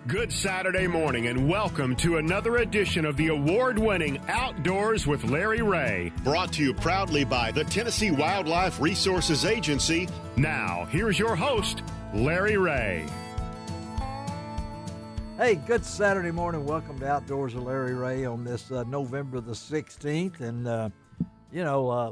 Good Saturday morning and welcome to another edition of the award-winning Outdoors with Larry Ray. Brought to you proudly by the Tennessee Wildlife Resources Agency. Now, here's your host, Larry Ray. Hey, good Saturday morning. Welcome to Outdoors with Larry Ray on this November the 16th. And,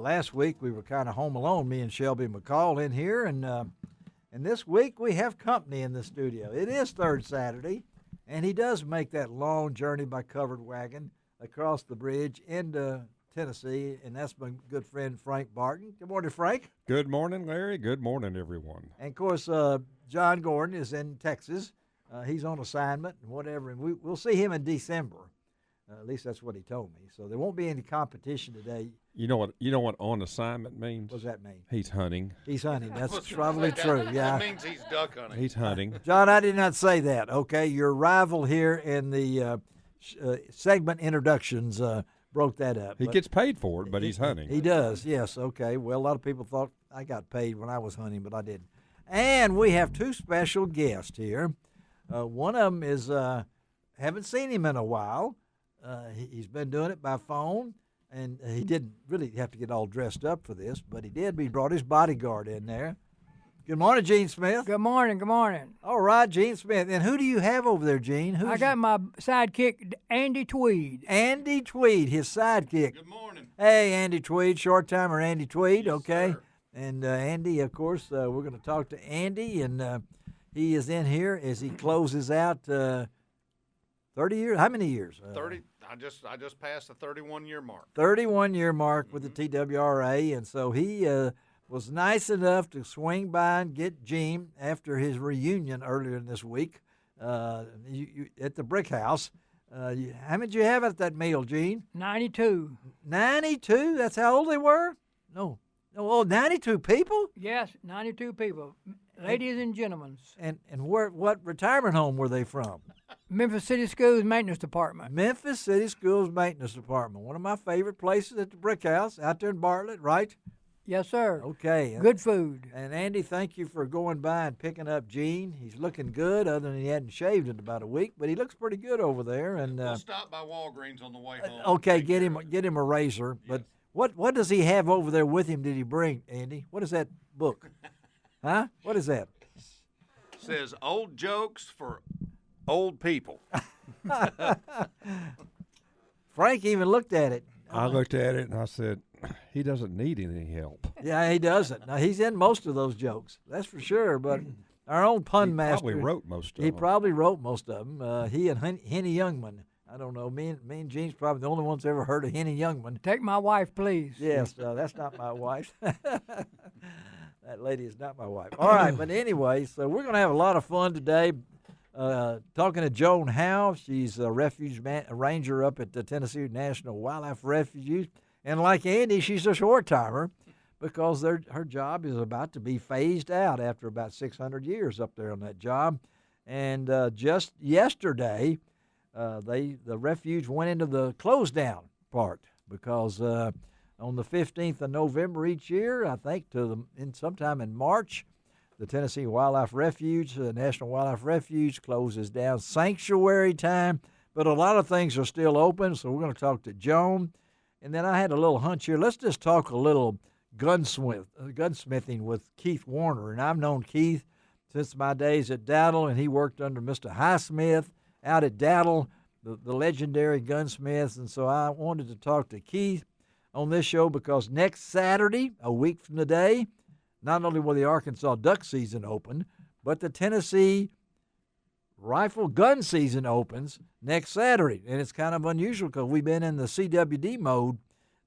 last week we were kind of home alone, me and Shelby McCall in here. And this week we have company in the studio. It is third Saturday, and he does make that long journey by covered wagon across the bridge into Tennessee, and that's my good friend Frank Barton. Good morning, Frank. Good morning, Larry. Good morning, everyone. And, of course, John Gordon is in Texas. He's on assignment and whatever, and we'll see him in December. At least that's what he told me. So there won't be any competition today. You know what on assignment means? What does that mean? He's hunting. He's hunting. That's probably true. Yeah. That means he's duck hunting. He's hunting. John, I did not say that. Okay, your rival here in the segment introductions broke that up. He gets paid for it, but he's hunting. He does. Yes. Okay. Well, a lot of people thought I got paid when I was hunting, but I didn't. And we have two special guests here. One of them is haven't seen him in a while. He's been doing it by phone, and he didn't really have to get all dressed up for this, but he did. He brought his bodyguard in there. Good morning, Gene Smith. Good morning, good morning. All right, Gene Smith. And who do you have over there, Gene? I got my sidekick, Andy Tweed. Andy Tweed, his sidekick. Good morning. Hey, Andy Tweed, short-timer Andy Tweed, Yes, okay? sir. And Andy, of course, we're going to talk to Andy, and he is in here as he closes out 30 years. How many years? 30. I just passed the 31-year mark. 31-year mark with the TWRA, and so he was nice enough to swing by and get Gene after his reunion earlier this week at the Brick House. How many did you have at that meal, Gene? 92. 92? That's how old they were? No. Oh, 92 people? Yes, 92 people, ladies and gentlemen. And what retirement home were they from? Memphis City Schools Maintenance Department. Memphis City Schools Maintenance Department. One of my favorite places at the Brick House out there in Bartlett, right? Yes, sir. Okay. Good food. And Andy, thank you for going by and picking up Gene. He's looking good, other than he hadn't shaved in about a week, but he looks pretty good over there. And We'll stop by Walgreens on the way home. okay, get him a razor. Yes. But what does he have over there with him? Did he bring, Andy? What is that book? Huh? What is that? Says old jokes for old people. Frank even looked at it. I looked at it and I said, he doesn't need any help. Yeah, he doesn't. Now, he's in most of those jokes, that's for sure. But our own pun master. Probably wrote most of He them. probably wrote most of them. He and Henny Youngman. I don't know. Me and Gene's probably the only ones ever heard of Henny Youngman. Take my wife, please. Yes, that's not my wife. That lady is not my wife. All right, but anyway, so we're going to have a lot of fun today. Talking to Joan Howe. She's a refuge ranger up at the Tennessee National Wildlife Refuge. And like Andy, she's a short-timer because her job is about to be phased out after about 600 years up there on that job. And just yesterday, the refuge went into the close-down part because on the 15th of November each year, I think sometime in March, the Tennessee Wildlife Refuge, the National Wildlife Refuge, closes down sanctuary time, but a lot of things are still open, so we're going to talk to Joan. And then I had a little hunch here. Let's just talk a little gunsmithing with Keith Warner. And I've known Keith since my days at Dattle, and he worked under Mr. Highsmith out at Dattle, the legendary gunsmiths. And so I wanted to talk to Keith on this show because next Saturday, a week from today, not only will the Arkansas duck season open, but the Tennessee rifle gun season opens next Saturday. And it's kind of unusual because we've been in the CWD mode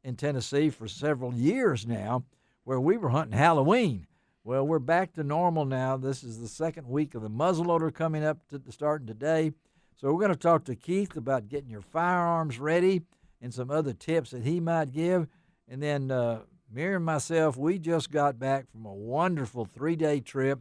in Tennessee for several years now where we were hunting Halloween. Well, we're back to normal now. This is the second week of the muzzleloader coming up starting today. So we're going to talk to Keith about getting your firearms ready and some other tips that he might give. And then Mary and myself, we just got back from a wonderful 3-day trip,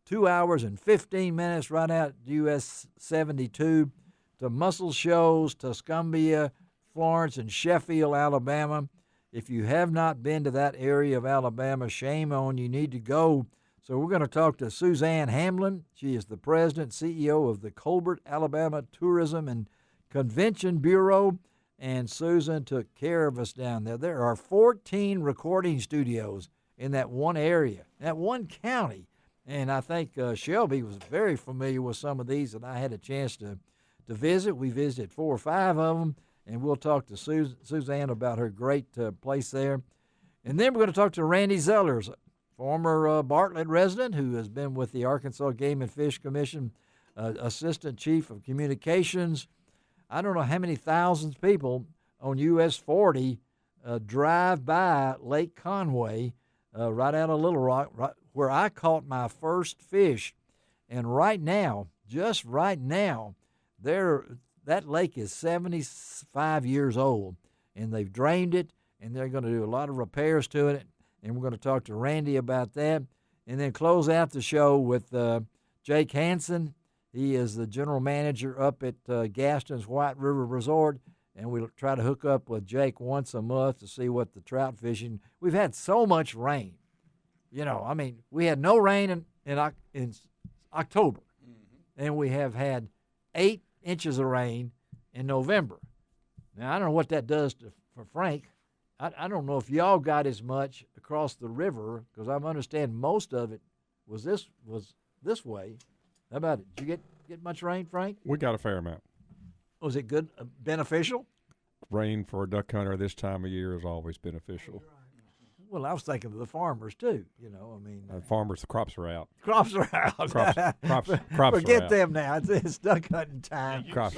2 hours and 15 minutes right out US 72 to Muscle Shoals, Tuscumbia, Florence, and Sheffield, Alabama. If you have not been to that area of Alabama, shame on you. You need to go So we're going to talk to Susann Hamlin. She is the president, CEO of the Colbert, Alabama Tourism and Convention Bureau, and Susann took care of us down there. There are 14 recording studios in that one area, that one county, and I think Shelby was very familiar with some of these, and I had a chance to visit. We visited 4 or 5 of them, and we'll talk to Susann about her great place there. And then we're going to talk to Randy Zellers, former Bartlett resident who has been with the Arkansas Game and Fish Commission, Assistant Chief of Communications. I don't know how many thousands of people on US 40 drive by Lake Conway right out of Little Rock, right, where I caught my first fish. And right now, just right now, that lake is 75 years old, and they've drained it, and they're going to do a lot of repairs to it, and we're going to talk to Randy about that, and then close out the show with Jake Hanson. He is the general manager up at Gaston's White River Resort, and we'll try to hook up with Jake once a month to see what the trout fishing. We've had so much rain. You know, I mean, we had no rain in October, and we have had 8 inches of rain in November. Now, I don't know what that does for Frank. I don't know if y'all got as much across the river, because I understand most of it was this way. How about it? Did you get much rain, Frank? We got a fair amount. Was it good, beneficial? Rain for a duck hunter this time of year is always beneficial. Well, I was thinking of the farmers too. You know, I mean, Farmers, the crops are out. crops are out. Crops Forget are out. them now. It's duck hunting time. You can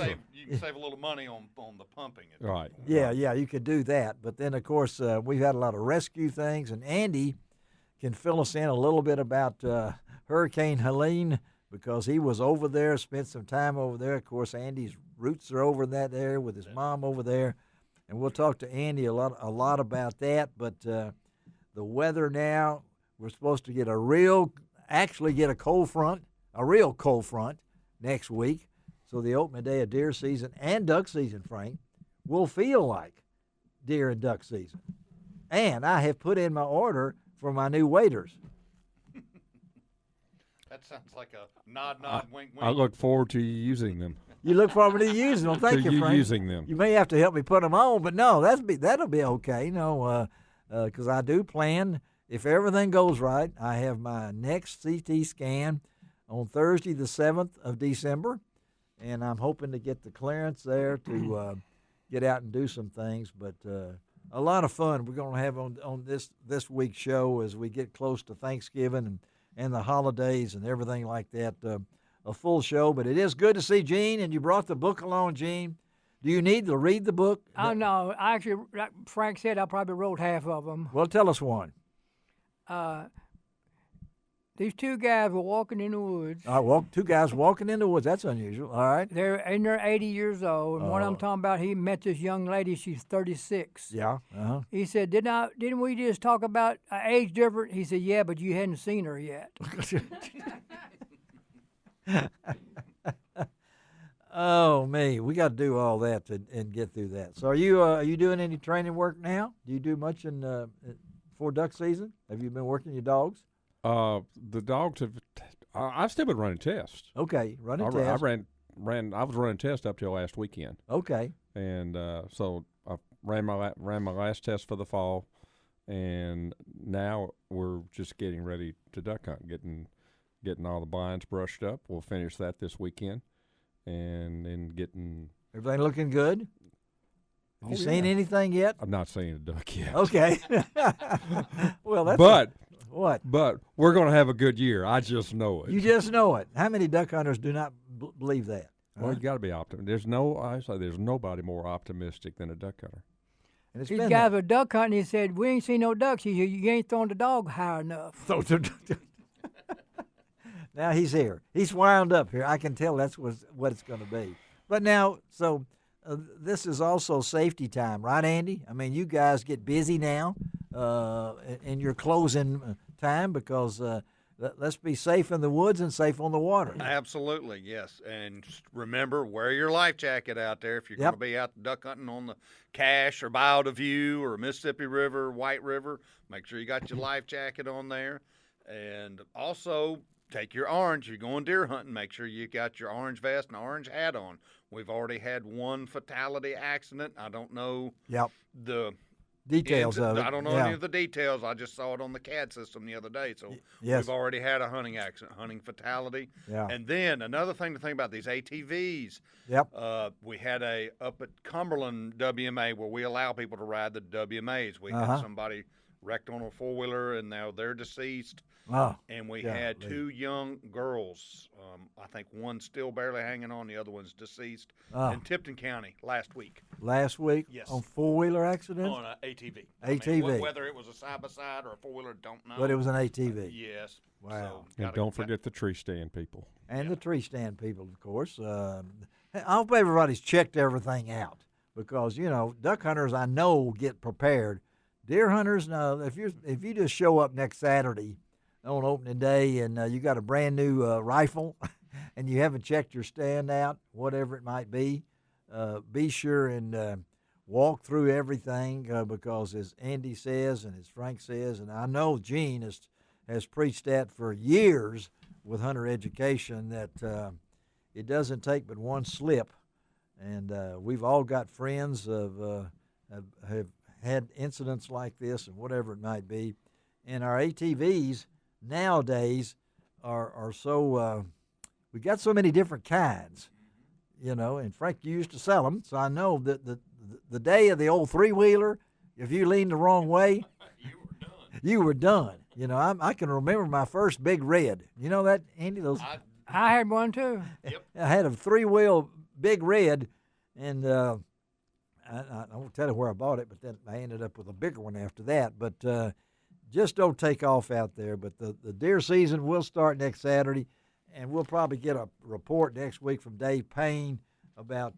save a little money on the pumping. Right. Yeah, you could do that. But then, of course, we've had a lot of rescue things, and Andy can fill us in a little bit about Hurricane Helene, because he was over there, spent some time over there. Of course, Andy's roots are over in that area with his mom over there, and we'll talk to Andy a lot about that. But the weather now, we're supposed to get a real cold front next week. So the opening day of deer season and duck season, Frank, will feel like deer and duck season. And I have put in my order for my new waders. That sounds like a nod, wink, wink. I look forward to you using them. You look forward to using them. Thank you, Frank. Using them. You may have to help me put them on, but no, that'll be okay. Because I do plan, if everything goes right, I have my next CT scan on Thursday, the 7th of December, and I'm hoping to get the clearance there to get out and do some things. But a lot of fun we're going to have on this week's show as we get close to Thanksgiving and the holidays and everything like that. A full show, but it is good to see Gene, and you brought the book along, Gene. Do you need to read the book? Oh, no. Actually, like Frank said, I probably wrote half of them. Well, tell us one. These 2 guys were walking in the woods. 2 guys walking in the woods. That's unusual. All right. They're in their 80 years old, and one of them talking about he met this young lady. She's 36. Yeah. Uh-huh. He said, "Didn't we just talk about age difference?" He said, "Yeah, but you hadn't seen her yet." Oh, me. We got to do all that and get through that. So are you doing any training work now? Do you do much for duck season? Have you been working your dogs? The dogs have. I've still been running tests. Okay, running tests. I was running tests up till last weekend. Okay. And so I ran my last test for the fall, and now we're just getting ready to duck hunt, getting all the blinds brushed up. We'll finish that this weekend, and then getting everything looking good. Have you seen anything yet? I've not seen a duck yet. Okay. Well, that's what? But we're going to have a good year. I just know it. You just know it. How many duck hunters do not believe that? Well, you got to be optimistic. There's nobody more optimistic than a duck hunter. And These guys were duck hunting. He said, "We ain't seen no ducks." He said, "You ain't throwing the dog high enough." Now he's here. He's wound up here. I can tell that's what it's going to be. But now, so this is also safety time, right, Andy? I mean, you guys get busy now in your closing time because let's be safe in the woods and safe on the water. Absolutely, yes. And just remember, wear your life jacket out there if you're going to be out duck hunting on the Cache or Bayou de View or Mississippi River, White River. Make sure you got your life jacket on there. And also, take your orange. You're going deer hunting. Make sure you got your orange vest and orange hat on. We've already had one fatality accident. I don't know the details of it. I don't know any of the details. I just saw it on the CAD system the other day. So we've already had a hunting accident, hunting fatality. Yeah. And then another thing to think about, these ATVs. Yep. We had up at Cumberland WMA where we allow people to ride the WMAs. We had somebody wrecked on a four-wheeler, and now they're deceased. Oh, and we had two young girls. I think one's still barely hanging on, the other one's deceased in Tipton County last week. Last week? Yes. On four-wheeler accident? On an ATV. ATV. I mean, whether it was a side-by-side or a four-wheeler, don't know. But it was an ATV. Yes. Wow. So And don't forget the tree stand people. And the tree stand people, of course. I hope everybody's checked everything out because, duck hunters I know get prepared. Deer hunters, no. If you just show up next Saturday on opening day and you got a brand new rifle and you haven't checked your stand out, whatever it might be sure and walk through everything because as Andy says and as Frank says, and I know Gene has preached that for years with hunter education, that it doesn't take but one slip. And we've all got friends have had incidents like this and whatever it might be. And our ATVs nowadays are so we got so many different kinds, and Frank used to sell them, so I know that the day of the old three-wheeler, if you leaned the wrong way, you were done. I can remember my first big red. You know that, Andy? I had one too. Yep. I had a three-wheel big red, and I won't tell you where I bought it, but then I ended up with a bigger one after that. But just don't take off out there. But the deer season will start next Saturday, and we'll probably get a report next week from Dave Payne about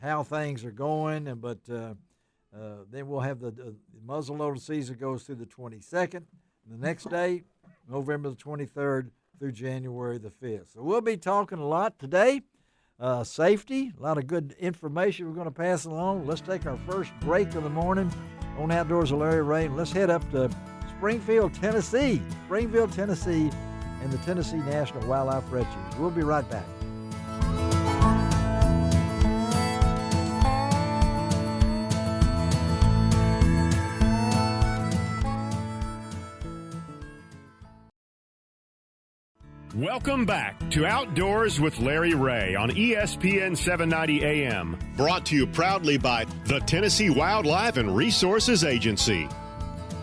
how things are going. But then we'll have the muzzleloader season goes through the 22nd. And the next day, November the 23rd through January the 5th. So we'll be talking a lot today. Safety, a lot of good information we're going to pass along. Let's take our first break of the morning on Outdoors with Larry Ray. Let's head up to Springfield, Tennessee, and the Tennessee National Wildlife Refuge. We'll be right back. Welcome back to Outdoors with Larry Ray on ESPN 790 AM. Brought to you proudly by the Tennessee Wildlife and Resources Agency.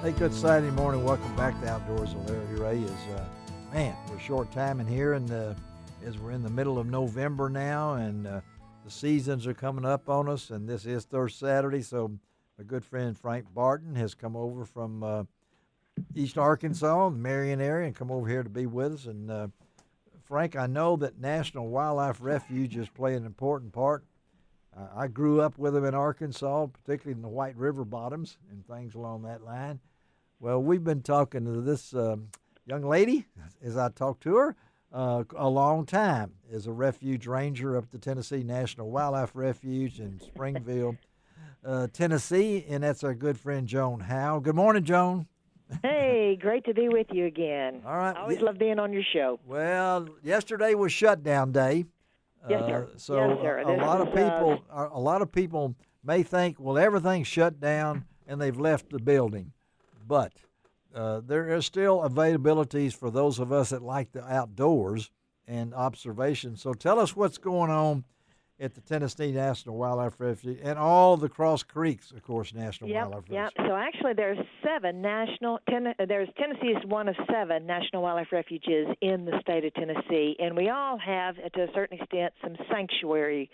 Hey, good Saturday morning. Welcome back to Outdoors with Larry Ray. We're short time in here, and as we're in the middle of November now, and the seasons are coming up on us, and this is Thursday, Saturday, so my good friend Frank Barton has come over from East Arkansas, the Marion area, and come over here to be with us. And Frank, I know that National Wildlife Refuges play an important part. I grew up with them in Arkansas, particularly in the White River bottoms and things along that line. Well, we've been talking to this young lady, as I talked to her, a long time as a refuge ranger up the Tennessee National Wildlife Refuge in Springfield, Tennessee, and that's our good friend Joan Howe. Good morning, Joan. Hey, great to be with you again. All right. I always love being on your show. Well, yesterday was shutdown day. Yes, sir. So yes, sir. a lot of people may think, well, everything's shut down and they've left the building, but there is still availabilities for those of us that like the outdoors and observation. So tell us what's going on at the Tennessee National Wildlife Refuge and all the Cross Creeks, of course, National Wildlife Refuge. Yeah. So actually, there's Tennessee is one of 7 National Wildlife Refuges in the state of Tennessee, and we all have, to a certain extent, some sanctuary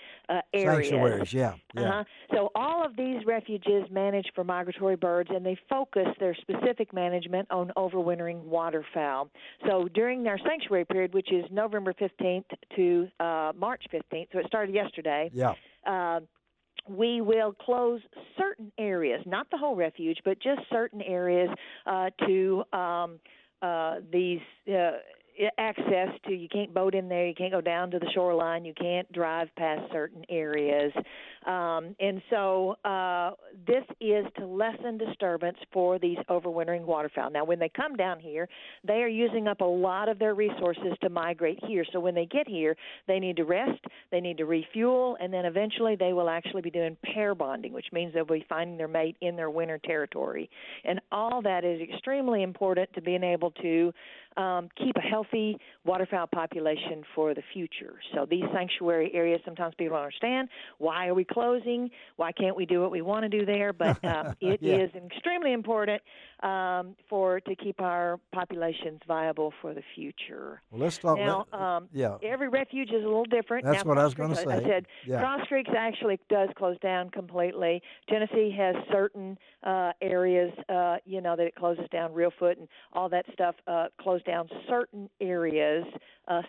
areas. Sanctuaries, yeah. So all of these refuges manage for migratory birds, and they focus their specific management on overwintering waterfowl. So during their sanctuary period, which is November 15th to March 15th, so it started yesterday. Yeah. We will close certain areas, not the whole refuge, but just certain areas to these access to. You can't boat in there. You can't go down to the shoreline. You can't drive past certain areas. And so this is to lessen disturbance for these overwintering waterfowl. Now, when they come down here, they are using up a lot of their resources to migrate here. So when they get here, they need to rest, they need to refuel, and then eventually they will actually be doing pair bonding, which means they'll be finding their mate in their winter territory. And all that is extremely important to being able to keep a healthy waterfowl population for the future. So these sanctuary areas, sometimes people don't understand, why are we closing? Why can't we do what we want to do there? But it is extremely important to keep our populations viable for the future. Well, let's talk now. Every refuge is a little different. That's now, what I was going to say. I said Cross Creeks actually does close down completely. Tennessee has certain areas, that it closes down. Reelfoot and all that stuff close down certain areas,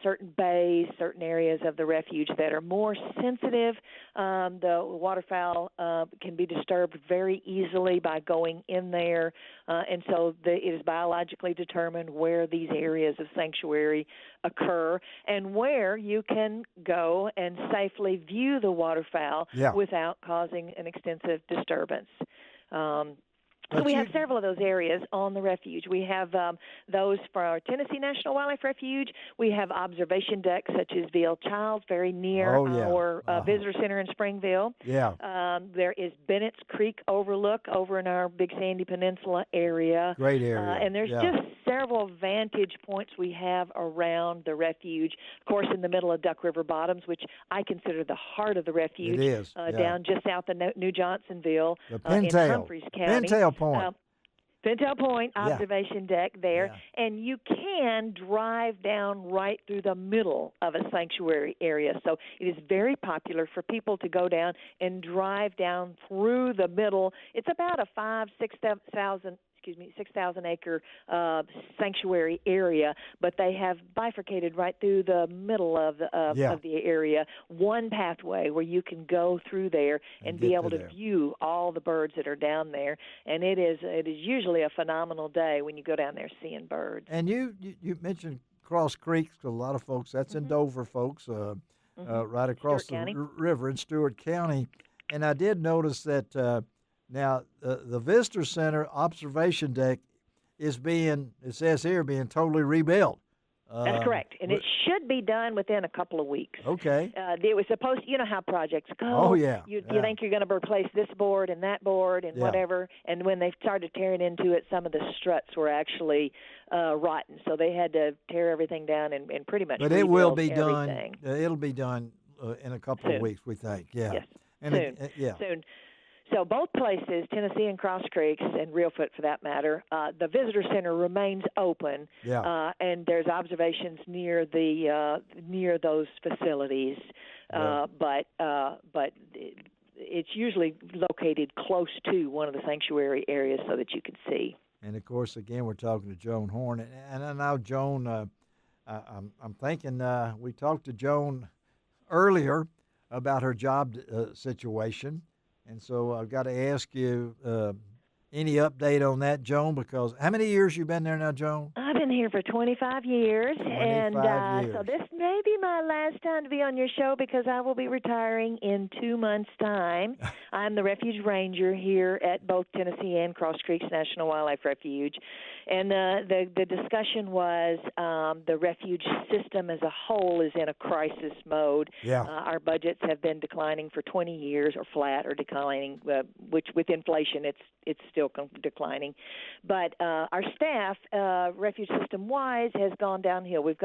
certain bays, certain areas of the refuge that are more sensitive. The waterfowl can be disturbed very easily by going in there, and so it is biologically determined where these areas of sanctuary occur and where you can go and safely view the waterfowl without causing an extensive disturbance. So we have several of those areas on the refuge. We have those for our Tennessee National Wildlife Refuge. We have observation decks such as V.L. Childs, very near our visitor center in Springville. There is Bennett's Creek Overlook over in our Big Sandy Peninsula area. Great area. And there's just several vantage points we have around the refuge. Of course, in the middle of Duck River Bottoms, which I consider the heart of the refuge. It is. Down just south of New Johnsonville in Humphreys County. Pintail Point observation deck there, and you can drive down right through the middle of a sanctuary area. So it is very popular for people to go down and drive down through the middle. It's about a 6,000 acre sanctuary area, but they have bifurcated right through the middle of the area. One pathway where you can go through there and be able to view all the birds that are down there. And it is usually a phenomenal day when you go down there seeing birds. And you mentioned Cross Creek, a lot of folks. That's in Dover, folks, right across the river in Stewart County. And I did notice that. Now, the visitor center observation deck is being totally rebuilt. That's correct. And it should be done within a couple of weeks. Okay. It was supposed to, you know how projects go. Oh, yeah. You think you're going to replace this board and that board and whatever. And when they started tearing into it, some of the struts were actually rotten. So they had to tear everything down and pretty much rebuild everything. But it will be done. It'll be done in a couple of weeks, we think. Yeah. Yes. And soon. So both places, Tennessee and Cross Creeks, and Reelfoot for that matter, the visitor center remains open, and there's observations near those facilities. But it's usually located close to one of the sanctuary areas so that you can see. And of course, again, we're talking to Joan Horn, and I know Joan. I'm thinking we talked to Joan earlier about her job situation. And so I've got to ask you any update on that, Joan, because how many years you been there now, Joan? I've been here for 25 years. So this may be my last time to be on your show because I will be retiring in 2 months' time. I'm the refuge ranger here at both Tennessee and Cross Creeks National Wildlife Refuge. And the discussion was the refuge system as a whole is in a crisis mode. Our budgets have been declining for 20 years or flat or declining, which with inflation it's still declining. But our staff, refuge system-wise, has gone downhill. We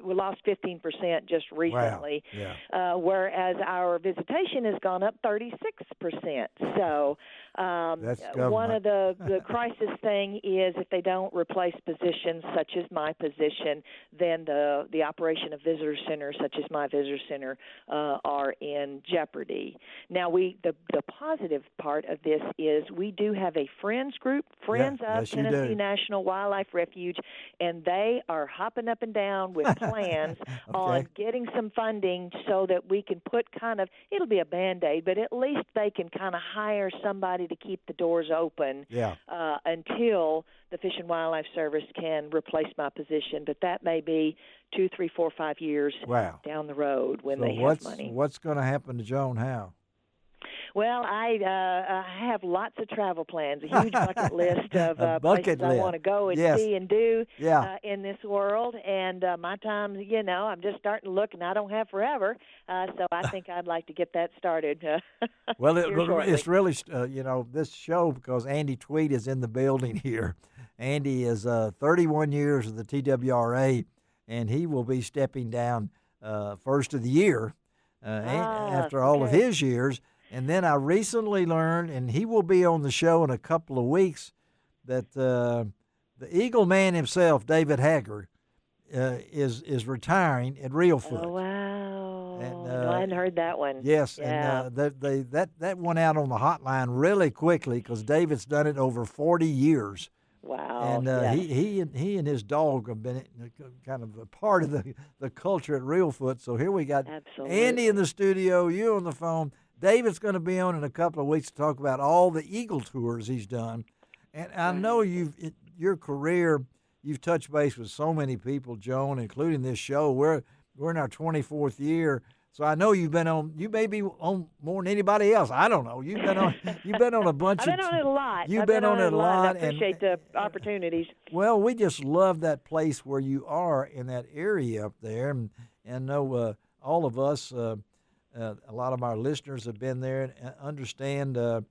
lost 15% just recently, whereas our visitation has gone up 36%. So one of the crisis thing is if they don't replace positions such as my position, then the operation of visitor centers such as my visitor center are in jeopardy. Now, the positive part of this is we do have a friends group, Friends of Tennessee National Wildlife Refuge, and they are hopping up and down with plans on getting some funding so that we can put it'll be a Band-Aid, but at least they can kind of hire somebody to keep the doors open until the Fish and Wildlife Service can replace my position, but that may be 2, 3, 4, 5 years down the road when they have money. What's going to happen to Joan Howe? Well, I have lots of travel plans, a huge bucket list of places I want to go and see and do in this world. And my time, I'm just starting to look, and I don't have forever. So I think I'd like to get that started. Well, it's really, this show, because Andy Tweed is in the building here. Andy is 31 years of the TWRA, and he will be stepping down first of the year after all of his years. And then I recently learned, and he will be on the show in a couple of weeks, that the Eagle man himself, David Hager, is retiring at Reelfoot. Oh, wow. And, I hadn't heard that one. Yes, and that went out on the hotline really quickly because David's done it over 40 years. Wow. And he and his dog have been kind of a part of the culture at Reelfoot. So here we got Andy in the studio, you on the phone. David's going to be on in a couple of weeks to talk about all the Eagle tours he's done. And I know your career, you've touched base with so many people, Joan, including this show. We're in our 24th year. So I know you may be on more than anybody else. I don't know. You've been on a bunch I've been on it a lot. You've been on it a lot. I appreciate the opportunities. Well, we just love that place where you are in that area up there. And know all of us, a lot of our listeners have been there and understand, the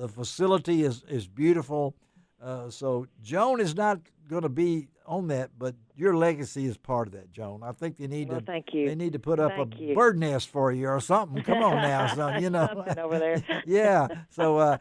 facility is beautiful. So Joan is not going to be on that, but your legacy is part of that, Joan. I think they need thank you. They need to put up a bird nest for you or something. Come on now, something over there. Yeah. So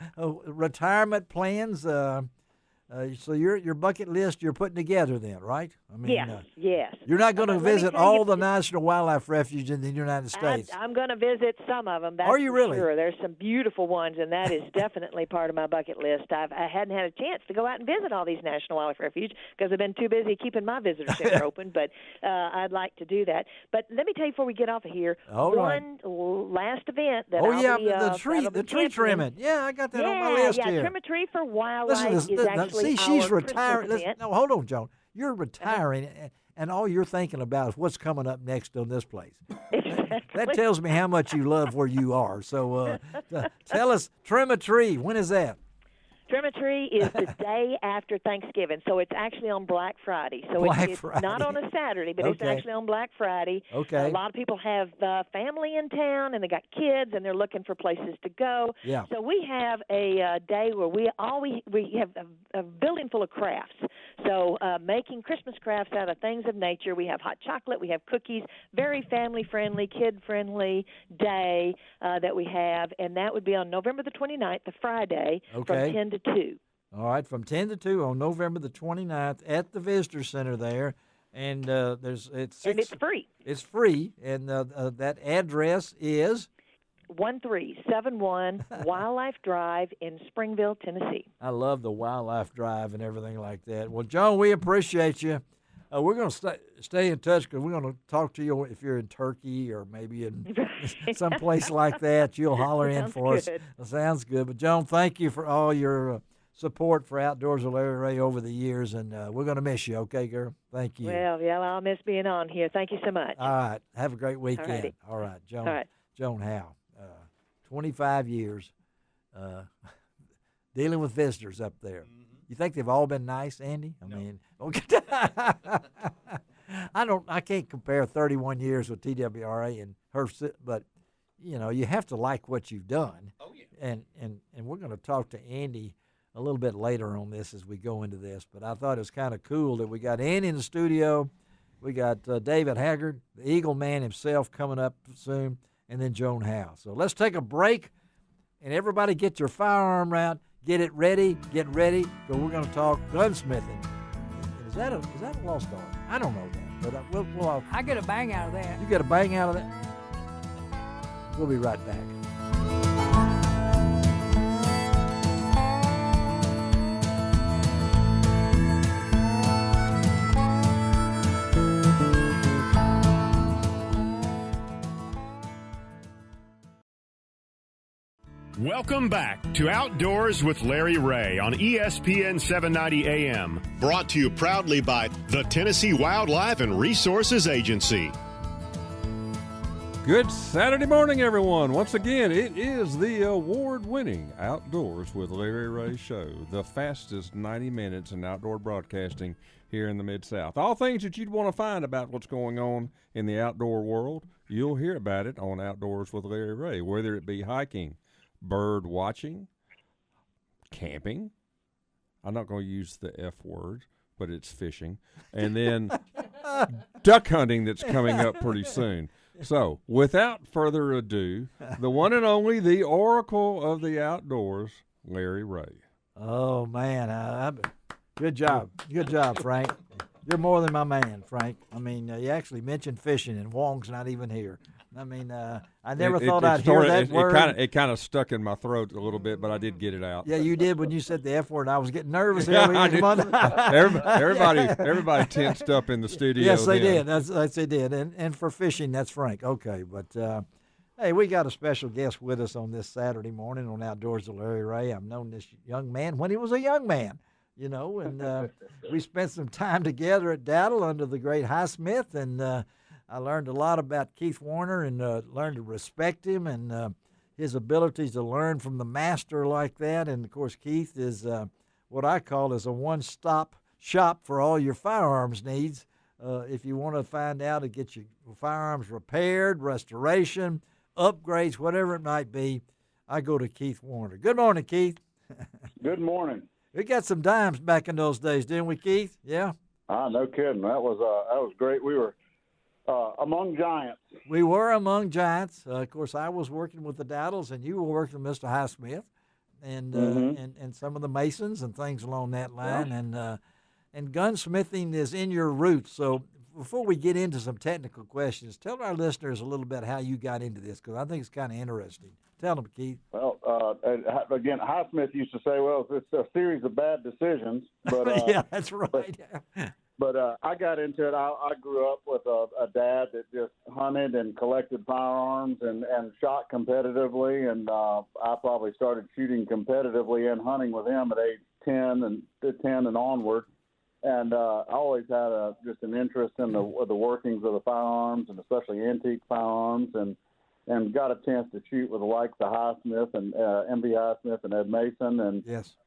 retirement plans. So your bucket list you're putting together then, right? I mean, yes. You're not going to visit all the national wildlife refuges in the United States. I'm going to visit some of them. That's Are you really? Sure. There's some beautiful ones, and that is definitely part of my bucket list. I hadn't had a chance to go out and visit all these national wildlife refuges because I've been too busy keeping my visitor center open. But I'd like to do that. But let me tell you before we get off of here, one last event that the tree trimming. Yeah, I got that on my list here. Trim a tree for wildlife is actually she's retiring. No, hold on, Joan. You're retiring, and all you're thinking about is what's coming up next on this place. Exactly. That tells me how much you love where you are. So tell us, trim a tree. When is that? Trim a tree is the day after Thanksgiving, so it's actually on Black Friday. So it's not on a Saturday, but it's actually on Black Friday. Okay. A lot of people have family in town, and they got kids, and they're looking for places to go. Yeah. So we have a day where we have a building full of crafts. So making Christmas crafts out of things of nature. We have hot chocolate. We have cookies. Very family-friendly, kid-friendly day that we have, and that would be on November the 29th, the Friday, from 10 to 2. All right, from 10 to 2 on November the 29th at the Visitor Center there. And it's free. It's free, and that address is 1371 Wildlife Drive in Springville, Tennessee. I love the Wildlife Drive and everything like that. Well, Joan, we appreciate you. We're going to stay in touch because we're going to talk to you if you're in Turkey or maybe in some place like that. You'll holler in for us. Sounds good. But, Joan, thank you for all your support for Outdoors with Larry Ray over the years, and we're going to miss you, okay, girl? Thank you. Well, I'll miss being on here. Thank you so much. All right. Have a great weekend. All right, Joan. All right. Joan Howe, 25 years dealing with visitors up there. Mm-hmm. You think they've all been nice, Andy? I mean, okay. I can't compare 31 years with TWRA and her, but you have to like what you've done. Oh yeah. And we're going to talk to Andy a little bit later on this as we go into this. But I thought it was kind of cool that we got Andy in the studio. We got David Haggard, the Eagle man himself, coming up soon, and then Joan Howe. So let's take a break, and everybody get your firearm out. Get it ready, because we're going to talk gunsmithing. Is that a lost art? I don't know that, but I get a bang out of that. You get a bang out of that? We'll be right back. Welcome back to Outdoors with Larry Ray on ESPN 790 AM. Brought to you proudly by the Tennessee Wildlife and Resources Agency. Good Saturday morning, everyone. Once again, it is the award-winning Outdoors with Larry Ray show, the fastest 90 minutes in outdoor broadcasting here in the Mid-South. All things that you'd want to find about what's going on in the outdoor world, you'll hear about it on Outdoors with Larry Ray, whether it be hiking, bird watching, camping. I'm not going to use the F word, but it's fishing. And then duck hunting that's coming up pretty soon. So, without further ado, the one and only, the oracle of the outdoors, Larry Ray. Oh, man. Good job. Good job, Frank. You're more than my man, Frank. I mean, you actually mentioned fishing, and Wong's not even here. I mean, I never thought I'd hear that word. It kind of stuck in my throat a little bit, but I did get it out. Yeah, you did when you said the F word. I was getting nervous. Everybody tensed up in the studio. Yes, they did. That's they did. And for fishing, that's Frank. Okay, but hey, we got a special guest with us on this Saturday morning on Outdoors with Larry Ray. I've known this young man when he was a young man, you know, and we spent some time together at Dattle under the great Highsmith, and I learned a lot about Keith Warner and learned to respect him and his abilities to learn from the master like that. And, of course, Keith is what I call is a one-stop shop for all your firearms needs. If you want to find out to get your firearms repaired, restoration, upgrades, whatever it might be, I go to Keith Warner. Good morning, Keith. Good morning. We got some dimes back in those days, didn't we, Keith? Yeah? No kidding. That was great. We were among giants. We were among giants. Of course, I was working with the Daddles, and you were working with Mr. Highsmith, and and some of the Masons and things along that line. Yeah. And gunsmithing is in your roots. So before we get into some technical questions, tell our listeners a little bit how you got into this, because I think it's kind of interesting. Tell them, Keith. Well, again, Highsmith used to say, well, it's a series of bad decisions. But yeah, that's right. But I got into it. I grew up with a dad that just hunted and collected firearms and shot competitively, and I probably started shooting competitively and hunting with him at age 10 and onward. And I always had just an interest in the workings of the firearms, and especially antique firearms, and got a chance to shoot with the likes of Highsmith and M.B. Highsmith and Ed Mason, and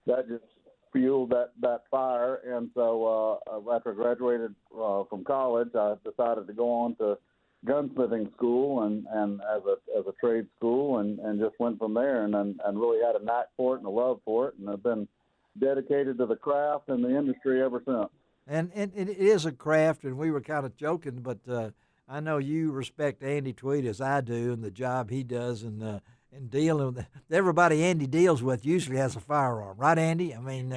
that just fueled that fire. And so after I graduated from college, I decided to go on to gunsmithing school and as a trade school, and just went from there, and really had a knack for it and a love for it, and I've been dedicated to the craft and the industry ever since. And it is a craft, and we were kind of joking, but I know you respect Andy Tweed as I do, and the job he does, and dealing with everybody Andy deals with usually has a firearm, right, Andy? I mean,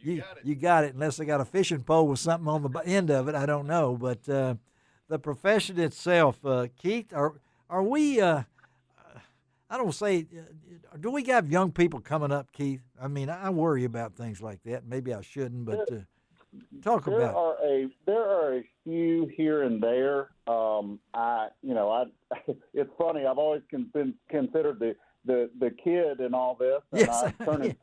you got it, unless they got a fishing pole with something on the end of it. I don't know, but the profession itself, Keith, are we? I don't say. Do we have young people coming up, Keith? I mean, I worry about things like that. Maybe I shouldn't, but talk about it. There are a few here and there. It's funny. I've always been considered the kid in all this, and yes. I'm turning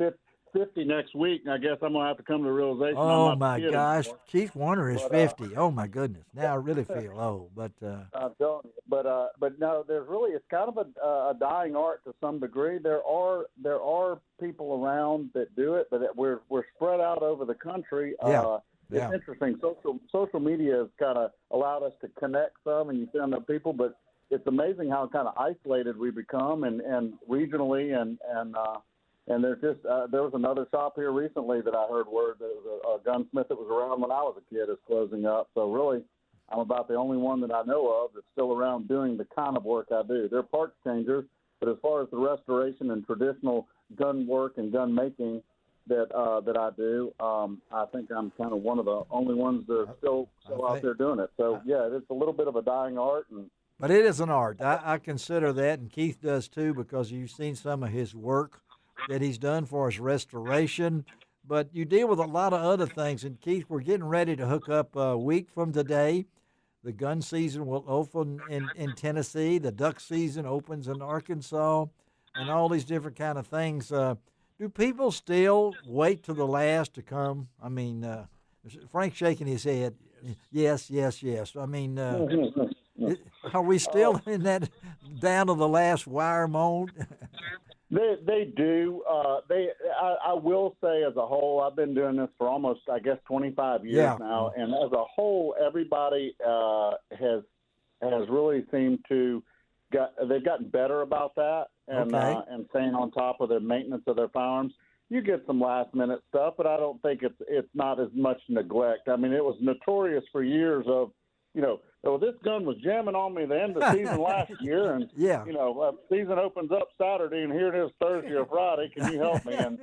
50 next week, and I guess I'm going to have to come to the realization. Oh, I'm not my the kid gosh. anymore. Keith Warner is 50. Oh, my goodness. Now I really feel old. But I'm telling you. But no, there's really, it's kind of a dying art to some degree. There are people around that do it, but we're spread out over the country. It's interesting. Social media has kind of allowed us to connect some, and you find out people, but it's amazing how kind of isolated we become, and regionally, and there's just there was another shop here recently that I heard word that was a gunsmith that was around when I was a kid is closing up. So really, I'm about the only one that I know of that's still around doing the kind of work I do. They're parts changers, but as far as the restoration and traditional gun work and gun making that I do, I think I'm kind of one of the only ones that are still out there doing it. So yeah, it's a little bit of a dying art, but it is an art. I consider that, and Keith does too, because you've seen some of his work that he's done for his restoration. But you deal with a lot of other things. And Keith, we're getting ready to hook up a week from today. The gun season will open in Tennessee. The duck season opens in Arkansas. and all these different kind of things. Do people still wait to the last to come? I mean, Frank's shaking his head. Yes. I mean, are we still in that down to the last wire mode? They do. I will say, as a whole, I've been doing this for almost, I guess, 25 years now, and as a whole, everybody has really seemed to they've gotten better about that, and staying on top of the maintenance of their farms. You get some last minute stuff, but I don't think it's not as much neglect. I mean, it was notorious for years of, well, this gun was jamming on me the end of the season last year, and season opens up Saturday, and here it is Thursday or Friday. Can you help me? And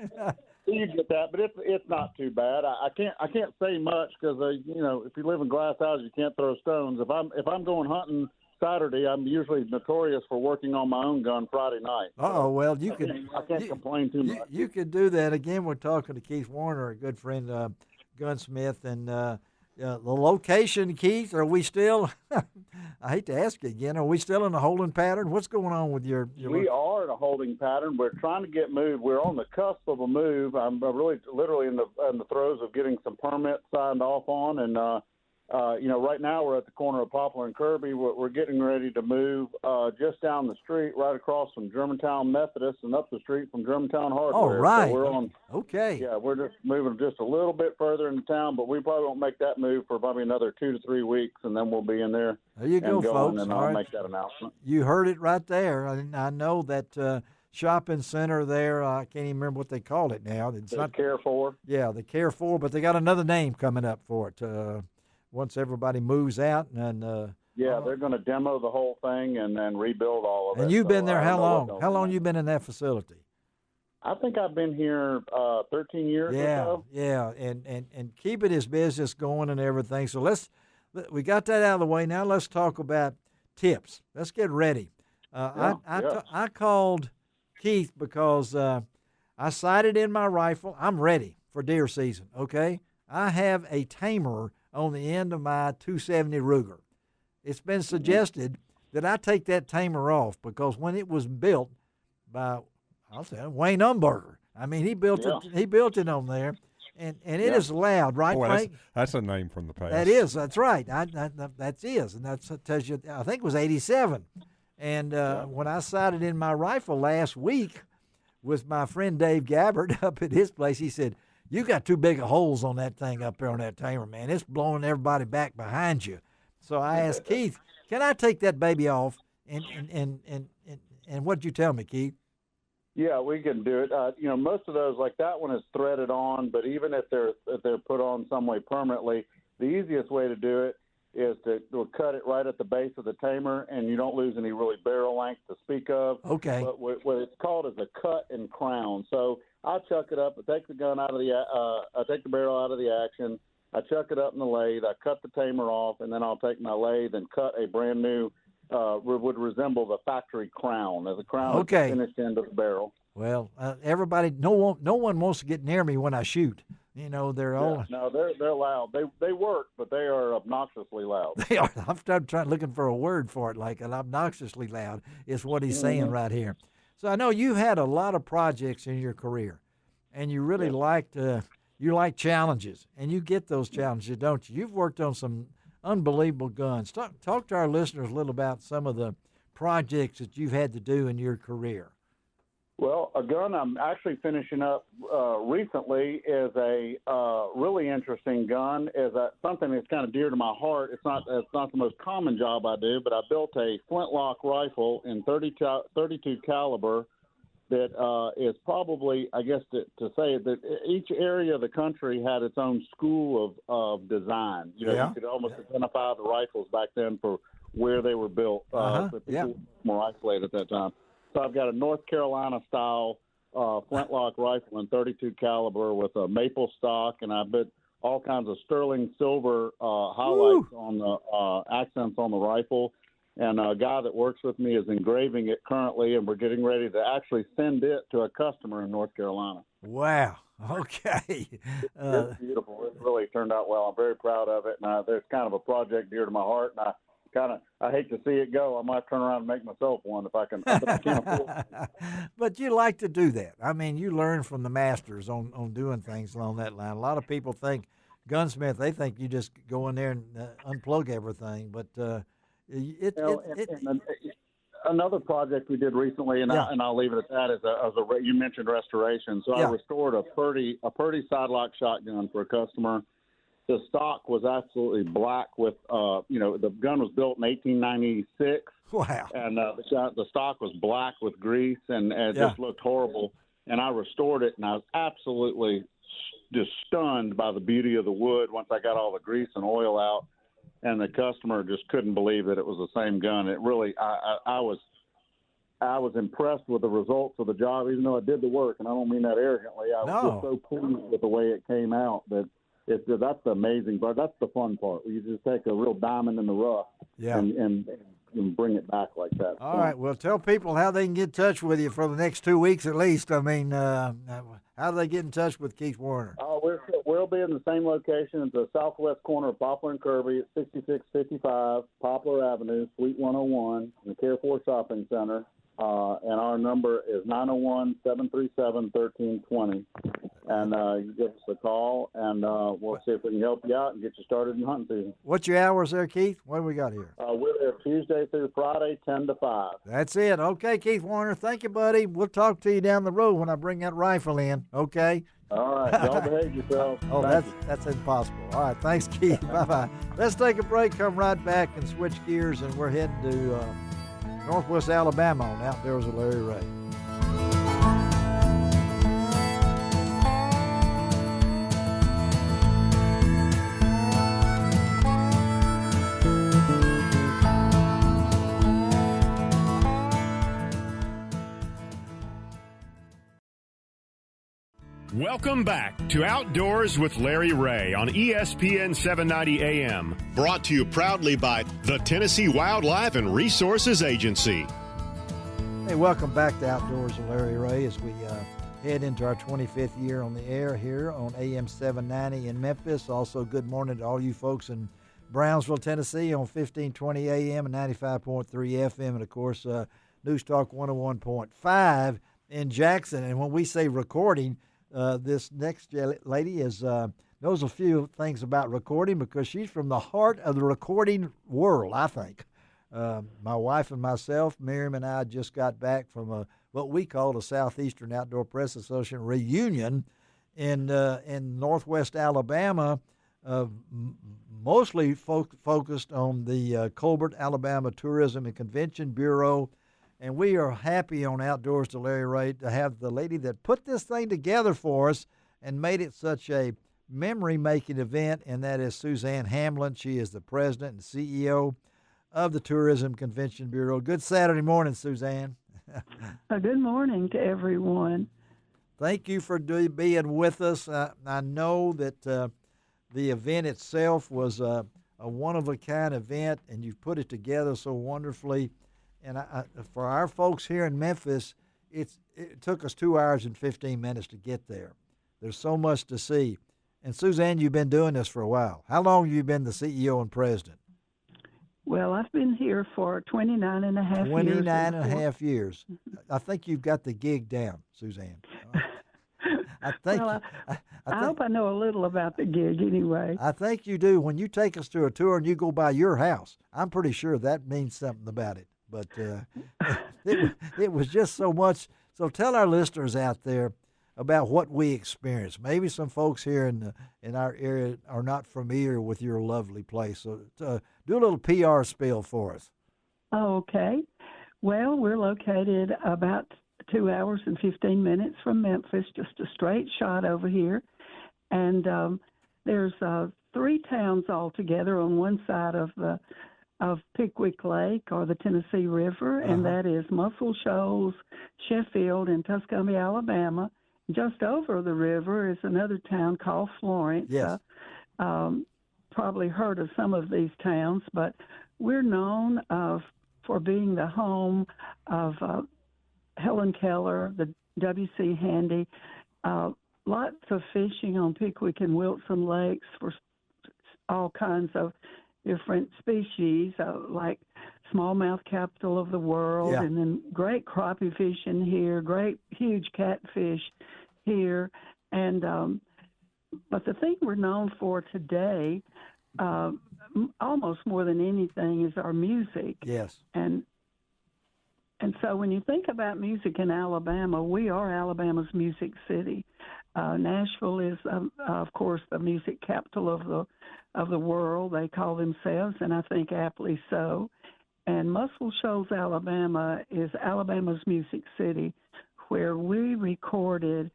you get that, but it's not too bad. I can't say much because if you live in glass houses, you can't throw stones. If I'm going hunting Saturday, I'm usually notorious for working on my own gun Friday night. Oh, well, I can't complain too much. You could do that. Again, we're talking to Keith Warner, a good friend, gunsmith, and the location, Keith, are we still, I hate to ask you again, are we still in a holding pattern? What's going on with your We are in a holding pattern. We're trying to get moved. We're on the cusp of a move. I'm really literally in the throes of getting some permits signed off on, and right now we're at the corner of Poplar and Kirby. We're getting ready to move just down the street, right across from Germantown Methodist, and up the street from Germantown Hardware. Oh, right. So we're on. Okay. Yeah, we're just moving just a little bit further into town, but we probably won't make that move for probably another 2 to 3 weeks, and then we'll be in there. There you go, folks. And I'll make that announcement. You heard it right there. I know that shopping center there. I can't even remember what they called it now. It's not Care For. Yeah, the Care For, but they got another name coming up for it. Once everybody moves out, and they're going to demo the whole thing and then rebuild all of it. And you've been there how long? How long you been in that facility? I think I've been here 13 years or so. Yeah, and keeping his business going and everything. So we got that out of the way. Now let's talk about tips. Let's get ready. I called Keith because I sighted in my rifle. I'm ready for deer season, okay? I have a tamer on the end of my 270 Ruger. It's been suggested that I take that tamer off because when it was built by, Wayne Umberger, I mean, he built it on there, and it is loud, right, Frank? That's a name from the past. That is. That's right. That is, and that tells you. I think it was 87. And when I sighted in my rifle last week with my friend Dave Gabbard up at his place, he said, "You got too big of holes on that thing up there on that tamer, man. It's blowing everybody back behind you." So I asked Keith, "Can I take that baby off?" And what'd you tell me, Keith? Yeah, we can do it. Most of those, like that one, is threaded on. But even if they're put on some way permanently, the easiest way to do it is to cut it right at the base of the tamer, and you don't lose any really barrel length to speak of. Okay. But what it's called is a cut and crown. So I chuck it up. I take the gun out of I take the barrel out of the action. I chuck it up in the lathe. I cut the tamer off, and then I'll take my lathe and cut a brand new, would resemble the factory crown. As a crown, okay, at the finished end of the barrel. Well, everybody, no one wants to get near me when I shoot. They're all. No, they're loud. They work, but they are obnoxiously loud. They are. I'm looking for a word for it, like an obnoxiously loud is what he's saying right here. So I know you've had a lot of projects in your career, and you really you like challenges, and you get those challenges, don't you? You've worked on some unbelievable guns. Talk to our listeners a little about some of the projects that you've had to do in your career. Well, a gun I'm actually finishing up recently is a really interesting gun. Is something that's kind of dear to my heart. It's not the most common job I do, but I built a flintlock rifle in 32 caliber that is probably, I guess, to say that each area of the country had its own school of design. You could almost identify the rifles back then for where they were built. People were more isolated at that time. So I've got a North Carolina style flintlock rifle in 32 caliber with a maple stock, and I put all kinds of sterling silver highlights on the accents on the rifle. And a guy that works with me is engraving it currently, and we're getting ready to actually send it to a customer in North Carolina. Wow. Okay. It's beautiful. It really turned out well. I'm very proud of it. And there's kind of a project dear to my heart, and I I hate to see it go. I might turn around and make myself one if I can. But I can't afford it. But you like to do that. I mean, you learn from the masters on doing things along that line. A lot of people think gunsmith, they think you just go in there and unplug everything. But another project we did recently, and I'll leave it at that, is you mentioned restoration. So I restored a Purdy sidelock shotgun for a customer. The stock was absolutely black with, the gun was built in 1896. Wow. And the stock was black with grease, and it just looked horrible. And I restored it, and I was absolutely just stunned by the beauty of the wood once I got all the grease and oil out. And the customer just couldn't believe that it was the same gun. It really, I was impressed with the results of the job, even though I did the work. And I don't mean that arrogantly. I was just so pleased with the way it came out that that's the amazing part. That's the fun part. You just take a real diamond in the rough and bring it back like that. All right. Well, tell people how they can get in touch with you for the next 2 weeks at least. I mean, how do they get in touch with Keith Warner? We'll be in the same location at the southwest corner of Poplar and Kirby at 6655 Poplar Avenue, Suite 101, in the Carrefour Shopping Center. And our number is 901-737-1320. And you give us a call, and we'll see if we can help you out and get you started in hunting season. What's your hours there, Keith? What do we got here? We're there Tuesday through Friday, 10 to 5. That's it. Okay, Keith Warner. Thank you, buddy. We'll talk to you down the road when I bring that rifle in, okay? All right. Y'all behave yourselves. Oh, that's impossible. All right. Thanks, Keith. Bye-bye. Let's take a break, come right back, and switch gears, and we're heading to Northwest Alabama on Outdoors with Larry Ray. Welcome back to Outdoors with Larry Ray on ESPN 790 AM. Brought to you proudly by the Tennessee Wildlife and Resources Agency. Hey, welcome back to Outdoors with Larry Ray as we head into our 25th year on the air here on AM 790 in Memphis. Also, good morning to all you folks in Brownsville, Tennessee on 1520 AM and 95.3 FM. And, of course, News Talk 101.5 in Jackson. And when we say recording, this next lady knows a few things about recording because she's from the heart of the recording world, I think. My wife and myself, Miriam and I, just got back from what we call the Southeastern Outdoor Press Association reunion in Northwest Alabama, mostly focused on the Colbert, Alabama Tourism and Convention Bureau. And we are happy on Outdoors to Larry Ray to have the lady that put this thing together for us and made it such a memory-making event, and that is Susann Hamlin. She is the president and CEO of the Tourism Convention Bureau. Good Saturday morning, Susann. Good morning to everyone. Thank you for being with us. I know that the event itself was a one-of-a-kind event, and you've put it together so wonderfully. And for our folks here in Memphis, it took us 2 hours and 15 minutes to get there. There's so much to see. And, Susann, you've been doing this for a while. How long have you been the CEO and president? Well, I've been here for 29 and a half years. 29 and a half years. I think you've got the gig down, Susann. I think. Well, I hope I know a little about the gig anyway. I think you do. When you take us to a tour and you go by your house, I'm pretty sure that means something about it. But it was just so much. So tell our listeners out there about what we experienced. Maybe some folks here in our area are not familiar with your lovely place. So do a little PR spiel for us. Okay. Well, we're located about 2 hours and 15 minutes from Memphis, just a straight shot over here. And there's 3 towns altogether on one side of Pickwick Lake or the Tennessee River, and that is Muscle Shoals, Sheffield, and Tuscumby, Alabama. Just over the river is another town called Florence. Yes. Probably heard of some of these towns, but we're known for being the home of Helen Keller, the W.C. Handy, lots of fishing on Pickwick and Wilson Lakes for all kinds of different species, like smallmouth capital of the world, and then great crappie fishing here, great huge catfish here, and but the thing we're known for today, almost more than anything, is our music. Yes. And so when you think about music in Alabama, we are Alabama's music city. Nashville is, of course, the music capital of the world. They call themselves, and I think aptly so. And Muscle Shoals, Alabama, is Alabama's music city, where we recorded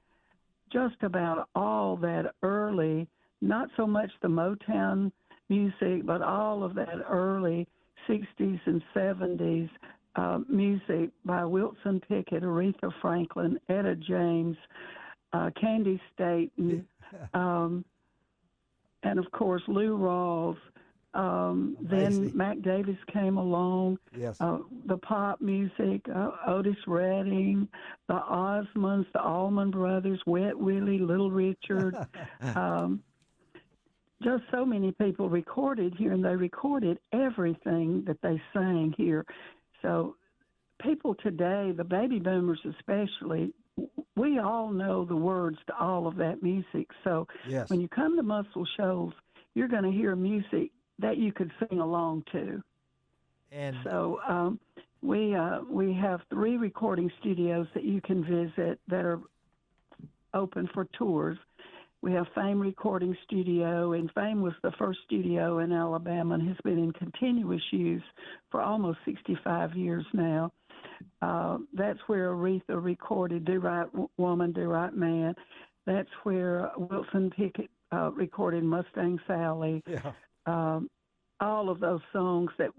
just about all that early, not so much the Motown music, but all of that early 60s and 70s music by Wilson Pickett, Aretha Franklin, Etta James, Candy Staton, and of course Lou Rawls. Then Mac Davis came along. Yes. The pop music, Otis Redding, the Osmonds, the Allman Brothers, Wet Willie, Little Richard. Just so many people recorded here, and they recorded everything that they sang here. So people today, the baby boomers especially, we all know the words to all of that music. So when you come to Muscle Shoals, you're going to hear music that you could sing along to. And so we have 3 recording studios that you can visit that are open for tours. We have Fame Recording Studio, and Fame was the first studio in Alabama and has been in continuous use for almost 65 years now. That's where Aretha recorded Do Right Woman, Do Right Man. That's where Wilson Pickett recorded Mustang Sally. Yeah. All of those songs that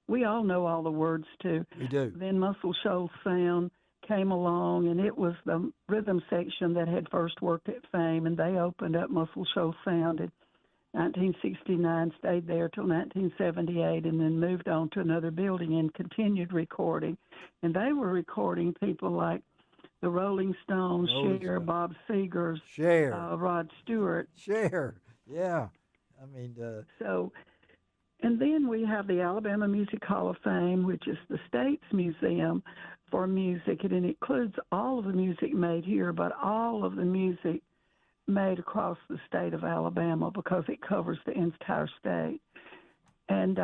we all know all the words to. We do. Then Muscle Shoals Sound came along, and it was the rhythm section that had first worked at Fame, and they opened up Muscle Shoals Sound in 1969, stayed there till 1978, and then moved on to another building and continued recording. And they were recording people like the Rolling Stones, Cher, Bob Seger, Rod Stewart. Cher, yeah. I mean, and then we have the Alabama Music Hall of Fame, which is the state's museum for music, and it includes all of the music made here, but all of the music made across the state of Alabama because it covers the entire state. And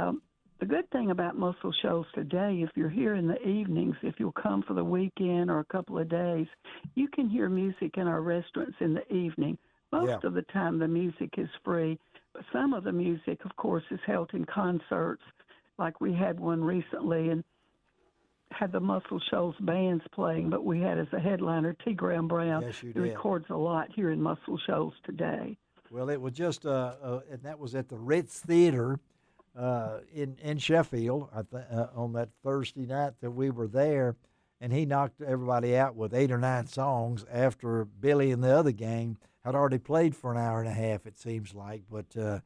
the good thing about Muscle Shoals today, if you're here in the evenings, if you'll come for the weekend or a couple of days, you can hear music in our restaurants in the evening. Most of the time the music is free, but some of the music, of course, is held in concerts. Like we had one recently and had the Muscle Shoals bands playing, but we had as a headliner T. Graham Brown, who records a lot here in Muscle Shoals today. Well, it was just, and that was at the Ritz Theater in Sheffield on that Thursday night that we were there, and he knocked everybody out with 8 or 9 songs after Billy and the other gang had already played for an hour and a half, it seems like. But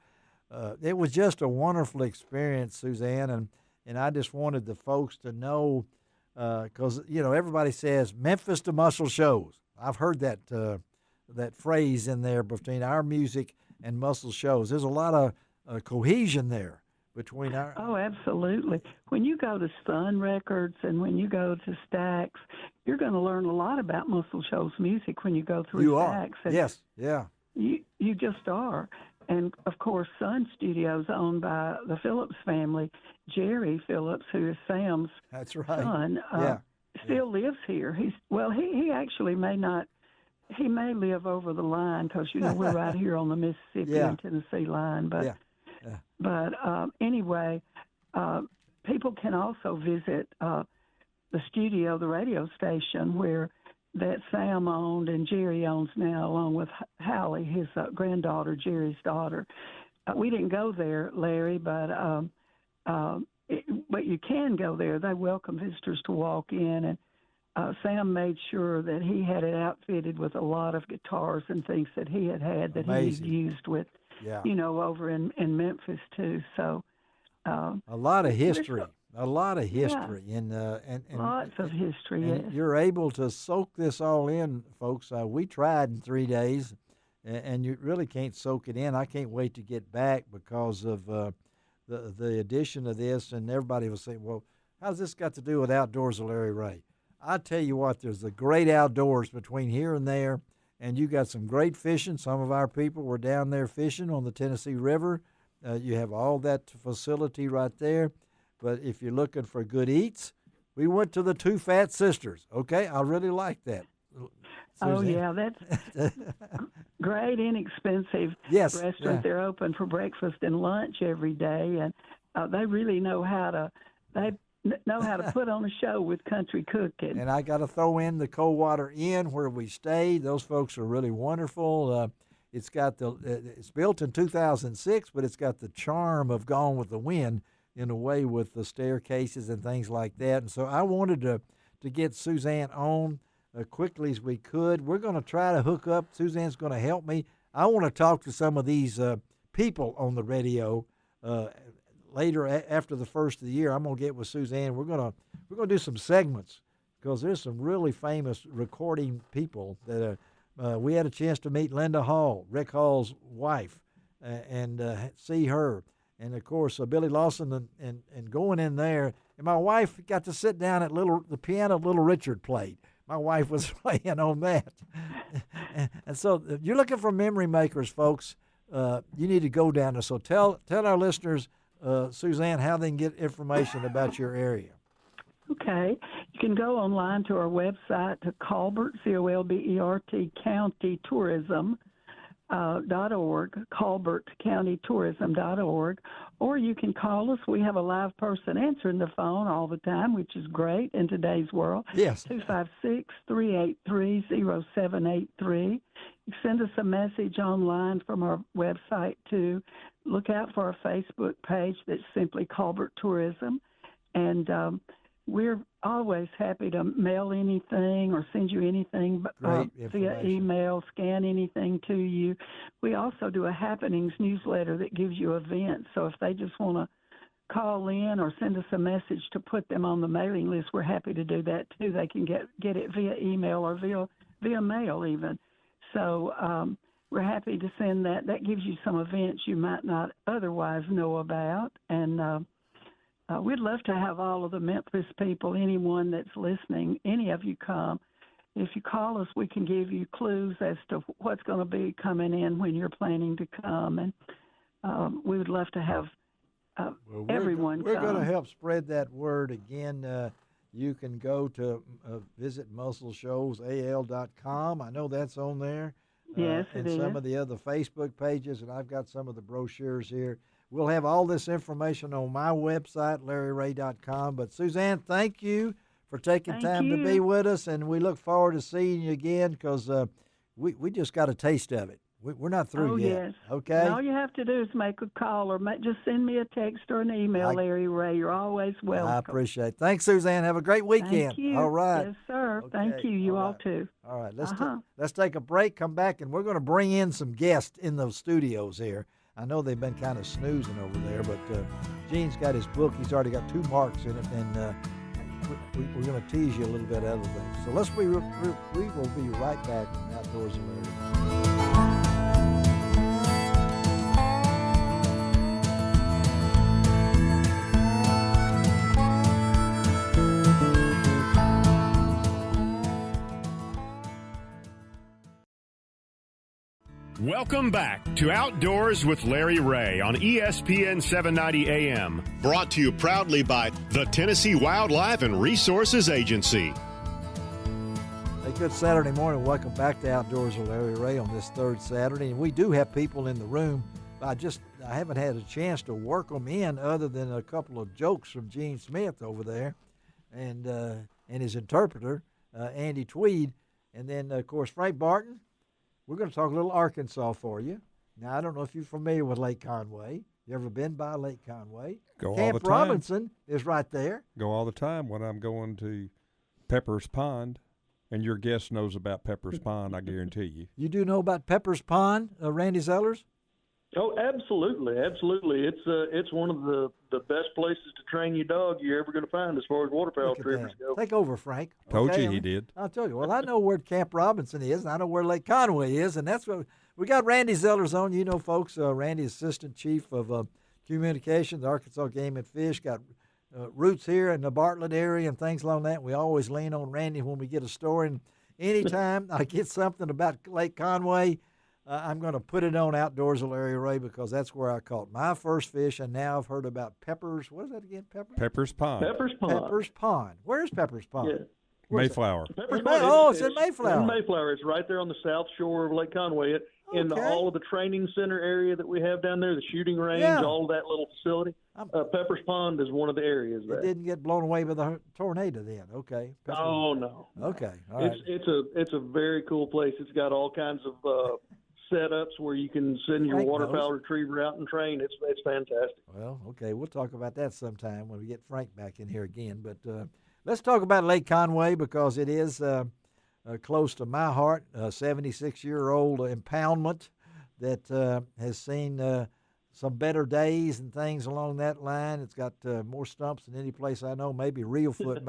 it was just a wonderful experience, Susann, and I just wanted the folks to know, because, everybody says Memphis to Muscle Shoals. I've heard that that phrase in there between our music and Muscle Shoals. There's a lot of cohesion there between our... Oh, absolutely. When you go to Sun Records and when you go to Stax, you're going to learn a lot about Muscle Shoals music when you go through Stax. You are. Yes, yeah. You just are. And, of course, Sun Studios, owned by the Phillips family. Jerry Phillips, who is Sam's son, still lives here. He actually may not. He may live over the line because, we're right here on the Mississippi and Tennessee line. But anyway, people can also visit the studio, the radio station, where that Sam owned and Jerry owns now, along with Hallie, his granddaughter, Jerry's daughter. We didn't go there, Larry, but you can go there. They welcome visitors to walk in, and Sam made sure that he had it outfitted with a lot of guitars and things that he had that Amazing. he used with, over in Memphis too. So a lot of history. A lot of history, and lots of history. And yes. You're able to soak this all in, folks. We tried in 3 days, and you really can't soak it in. I can't wait to get back because of the addition of this, and everybody was saying, well, how's this got to do with Outdoors of Larry Ray? I tell you what, there's the great outdoors between here and there, and you got some great fishing. Some of our people were down there fishing on the Tennessee River. You have all that facility right there. But if you're looking for good eats, we went to the Two Fat Sisters. Okay, I really like that. Oh, Susann. yeah, that's great, inexpensive restaurant. Yeah. They're open for breakfast and lunch every day, and they really know how to put on a show with country cooking. And I got to throw in the Coldwater Inn where we stayed. Those folks are really wonderful. It's built in 2006, but it's got the charm of Gone with the Wind in a way with the staircases and things like that. And so I wanted to get Susann on quickly as we could. We're going to try to hook up. Suzann's going to help me. I want to talk to some of these people on the radio later after the first of the year. I'm going to get with Susann. We're going to do some segments because there's some really famous recording people that we had a chance to meet Linda Hall, Rick Hall's wife, and see her. And, of course, Billy Lawson and going in there. And my wife got to sit down at the piano Little Richard played. My wife was playing on that. And so if you're looking for memory makers, folks, you need to go down there. So tell our listeners, Susann, how they can get information about your area. Okay. You can go online to our website to Colbert, COLBERT, County Tourism. .org, colbertcountytourism.org, or you can call us. We have a live person answering the phone all the time, which is great in today's world. Yes. 256-383-0783. You send us a message online from our website too. Look out for our Facebook page that's simply Colbert Tourism, and we're always happy to mail anything or send you anything via email, scan anything to you. We also do a happenings newsletter that gives you events. So if they just want to call in or send us a message to put them on the mailing list, we're happy to do that too. They can get it via email or via mail even. So we're happy to send that. That gives you some events you might not otherwise know about. And we'd love to have all of the Memphis people, anyone that's listening, any of you come. If you call us, we can give you clues as to what's going to be coming in when you're planning to come. And we would love to have everyone come. We're going to help spread that word. Again, you can go to visit muscleshowsal.com. I know that's on there. Yes, and it is. Some of the other Facebook pages, and I've got some of the brochures here. We'll have all this information on my website, LarryRay.com. But, Susann, thank you for taking time to be with us, and we look forward to seeing you again because we just got a taste of it. We're not through yet. Yes. Okay? And all you have to do is make a call or just send me a text or an email, Larry Ray. You're always welcome. I appreciate it. Thanks, Susann. Have a great weekend. Thank you. All right. Yes, sir. Okay. Thank you. You all too. All right. Let's take a break, come back, and we're going to bring in some guests in those studios here. I know they've been kind of snoozing over there, but Gene's got his book. He's already got 2 marks in it, and we're going to tease you a little bit out of things. So we will be right back in Outdoors of Larry. Welcome back to Outdoors with Larry Ray on ESPN 790 AM. Brought to you proudly by the Tennessee Wildlife and Resources Agency. Hey, good Saturday morning. Welcome back to Outdoors with Larry Ray on this third Saturday. And we do have people in the room. I haven't had a chance to work them in other than a couple of jokes from Gene Smith over there and his interpreter, Andy Tweed. And then, of course, Frank Barton. We're going to talk a little Arkansas for you. Now, I don't know if you're familiar with Lake Conway. You ever been by Lake Conway? Go Camp all the time. Robinson is right there. Go all the time when I'm going to Pepper's Pond, and your guest knows about Pepper's Pond, I guarantee you. You do know about Pepper's Pond, Randy Zellers? Oh, absolutely, absolutely. It's one of the best places to train your dog you're ever going to find as far as waterfowl trippers go. Take over, Frank. Told you he did. I'll tell you. Well, I know where Camp Robinson is, and I know where Lake Conway is, and that's what we got Randy Zellers on. You know, folks, Randy, Assistant Chief of communication. The Arkansas Game and Fish got roots here in the Bartlett area and things along that. We always lean on Randy when we get a story. And anytime I get something about Lake Conway, I'm going to put it on Outdoors with Larry Ray because that's where I caught my first fish. And now I've heard about Peppers. What is that again? Peppers Pond. Peppers Pond. Peppers Pond. Where's Peppers Pond? Yeah. Mayflower. It's in Mayflower. In Mayflower. It's right there on the south shore of Lake Conway. In all of the training center area that we have down there, the shooting range, all of that little facility. Peppers Pond is one of the areas there. It didn't get blown away by the tornado then. Okay. Oh, no. Okay. All right. It's a very cool place. It's got all kinds of setups where you can send your waterfowl retriever out and train. It's fantastic. Well, okay. We'll talk about that sometime when we get Frank back in here again. But let's talk about Lake Conway because it is close to my heart, a 76-year-old impoundment that has seen some better days and things along that line. It's got more stumps than any place I know. Maybe Reelfoot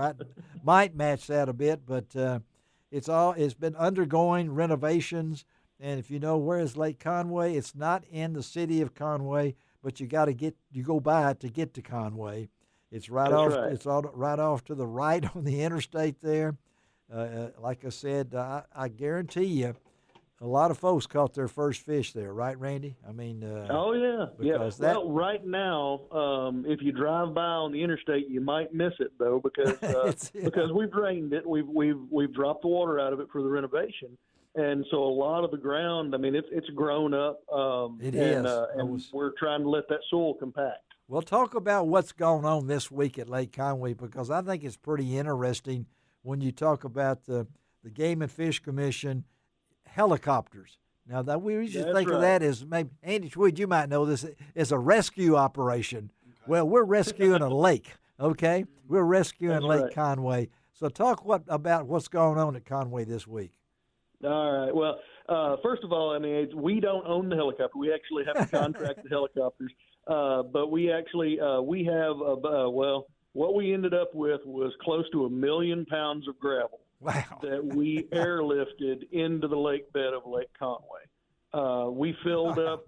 might match that a bit, but it's been undergoing renovations. And if you know where is Lake Conway, it's not in the city of Conway, but you go by it to get to Conway. It's right off. Right. It's all right off to the right on the interstate there. Like I said, I guarantee you, a lot of folks caught their first fish there, right, Randy? I mean, oh yeah. Well, right now, if you drive by on the interstate, you might miss it though because we've drained it. We've dropped the water out of it for the renovation. And so a lot of the ground, I mean, it's grown up. And we're trying to let that soil compact. Well, talk about what's going on this week at Lake Conway because I think it's pretty interesting when you talk about the Game and Fish Commission helicopters. Now, that we usually think of that as maybe, Andy Tweed, you might know this, is a rescue operation. Okay. Well, we're rescuing a lake, okay? We're rescuing Lake Conway. So talk about what's going on at Conway this week. All right. Well, first of all, I mean, we don't own the helicopter. We actually have to contract the helicopters. But we actually we have what we ended up with was close to 1 million pounds of gravel that we airlifted into the lake bed of Lake Conway. We filled up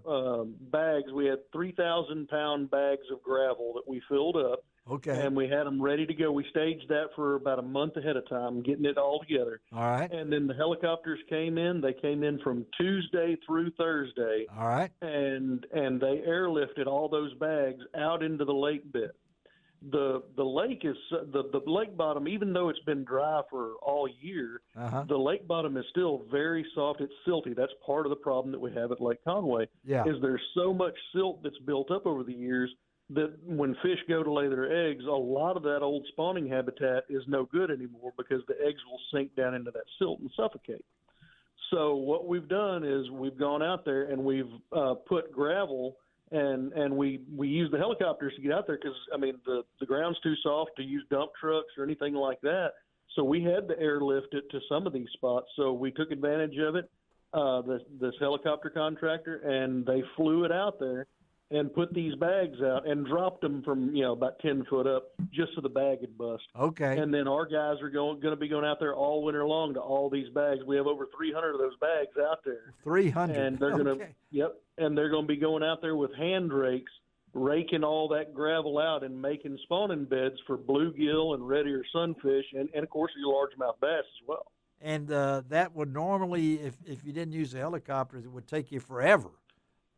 bags. We had 3,000-pound bags of gravel that we filled up. Okay. And we had them ready to go. We staged that for about a month ahead of time, getting it all together. All right. And then the helicopters came in. They came in from Tuesday through Thursday. All right. And they airlifted all those bags out into the lake bed. The lake is the lake bottom, even though it's been dry for all year, the lake bottom is still very soft. It's silty. That's part of the problem that we have at Lake Conway. Yeah. Is there's so much silt that's built up over the years that when fish go to lay their eggs, a lot of that old spawning habitat is no good anymore because the eggs will sink down into that silt and suffocate. So what we've done is we've gone out there and we've put gravel and we use the helicopters to get out there because, I mean, the ground's too soft to use dump trucks or anything like that. So we had to airlift it to some of these spots. So we took advantage of it, this helicopter contractor, and they flew it out there and put these bags out and dropped them from, about 10 foot up just so the bag would bust. Okay. And then our guys are going to be going out there all winter long to all these bags. We have over 300 of those bags out there. 300. And they're going to, and they're going to be going out there with hand rakes, raking all that gravel out and making spawning beds for bluegill and red ear sunfish and of course your largemouth bass as well. And that would normally, if you didn't use the helicopters, it would take you forever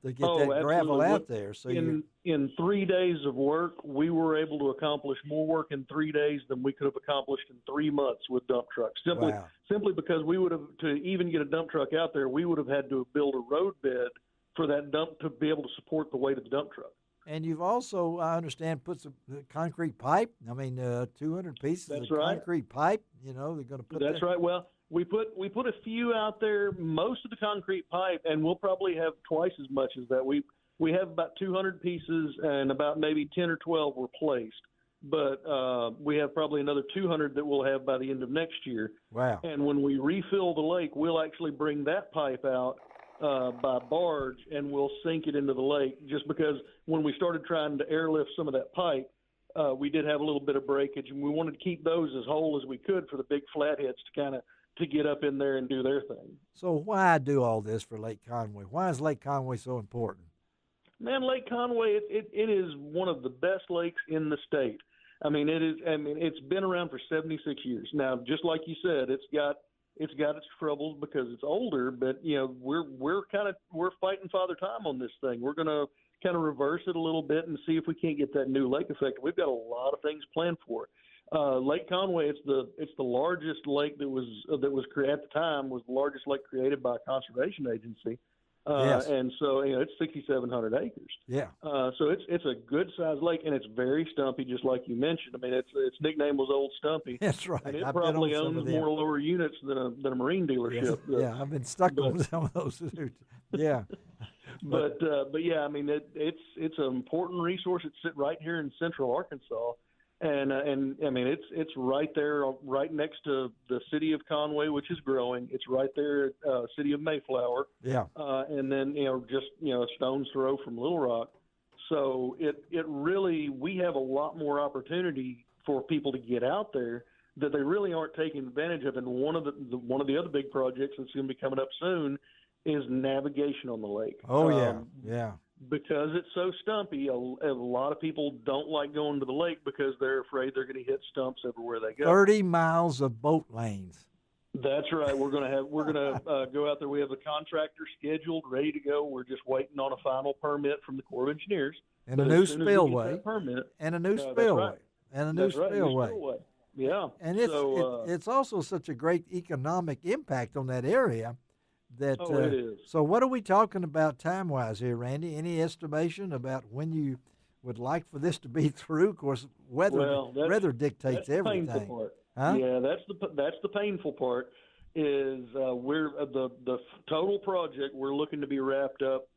to get that gravel out there. So in 3 days of work, we were able to accomplish more work in 3 days than we could have accomplished in 3 months with dump trucks. Simply because we would have, to even get a dump truck out there, we would have had to build a road bed for that dump to be able to support the weight of the dump truck. And you've also, I understand, put some concrete pipe. I mean, 200 pieces of concrete pipe. They're going to put. That's right. Well, we put a few out there. Most of the concrete pipe, and we'll probably have twice as much as that. We have about 200 pieces, and about maybe 10 or 12 were placed. But we have probably another 200 that we'll have by the end of next year. Wow! And when we refill the lake, we'll actually bring that pipe out by barge, and we'll sink it into the lake. Just because when we started trying to airlift some of that pipe, we did have a little bit of breakage, and we wanted to keep those as whole as we could for the big flatheads to get up in there and do their thing. So why do all this for Lake Conway? Why is Lake Conway so important? Man, Lake Conway, it is one of the best lakes in the state. I mean, it is. I mean, it's been around for 76 years now. Just like you said, it's got its troubles because it's older. But we're fighting Father Time on this thing. We're going to kind of reverse it a little bit and see if we can't get that new lake effect. We've got a lot of things planned for it. Lake Conway, it's the largest lake that was created at the time, was the largest lake created by a conservation agency. Yes. And so it's 6,700 acres. Yeah. So it's a good sized lake, and it's very stumpy, just like you mentioned. I mean, its nickname was Old Stumpy. That's right. And it probably owns more lower units than a marine dealership. Yes. Yeah, I've been stuck on some of those. Yeah. But yeah, I mean, it's an important resource. It's sit right here in central Arkansas. And I mean, it's right there, right next to the city of Conway, which is growing. It's right there, city of Mayflower. Yeah. And then just a stone's throw from Little Rock. So it really, we have a lot more opportunity for people to get out there that they really aren't taking advantage of. And one of the other big projects that's going to be coming up soon is navigation on the lake. Oh yeah. Because it's so stumpy, a lot of people don't like going to the lake because they're afraid they're going to hit stumps everywhere they go. 30 miles of boat lanes. That's right. We're going to go out there. We have a contractor scheduled, ready to go. We're just waiting on a final permit from the Corps of Engineers. And a new spillway. And a new spillway. Right. And a new spillway. Yeah. And it's also such a great economic impact on that area. It is. So what are we talking about time-wise here, Randy? Any estimation about when you would like for this to be through? Of course, weather dictates that's everything. The painful part. Huh? Yeah, that's the painful part. Is we're the total project we're looking to be wrapped up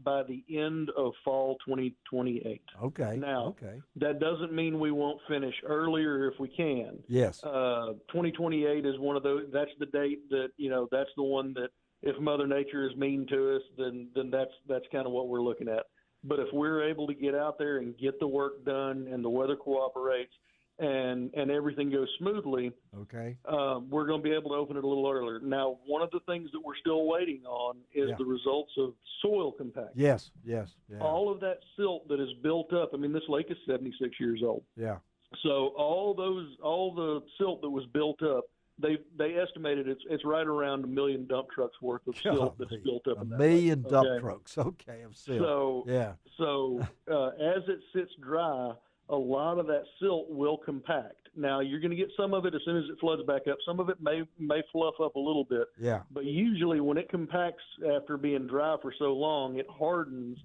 by the end of fall 2028. Okay. Now, that doesn't mean we won't finish earlier if we can. Yes. 2028 is one of those. That's the date that that's the one that. If Mother Nature is mean to us, then that's kind of what we're looking at. But if we're able to get out there and get the work done, and the weather cooperates, and everything goes smoothly, we're going to be able to open it a little earlier. Now, one of the things that we're still waiting on is the results of soil compaction. Yes. Yeah. All of that silt that is built up. I mean, this lake is 76 years old. Yeah. So all the silt that was built up. They estimated it's right around 1 million dump trucks worth of silt that's built up in that lake. 1 million dump trucks, of silt. So as it sits dry, a lot of that silt will compact. Now you're going to get some of it as soon as it floods back up. Some of it may fluff up a little bit. Yeah. But usually when it compacts after being dry for so long, it hardens,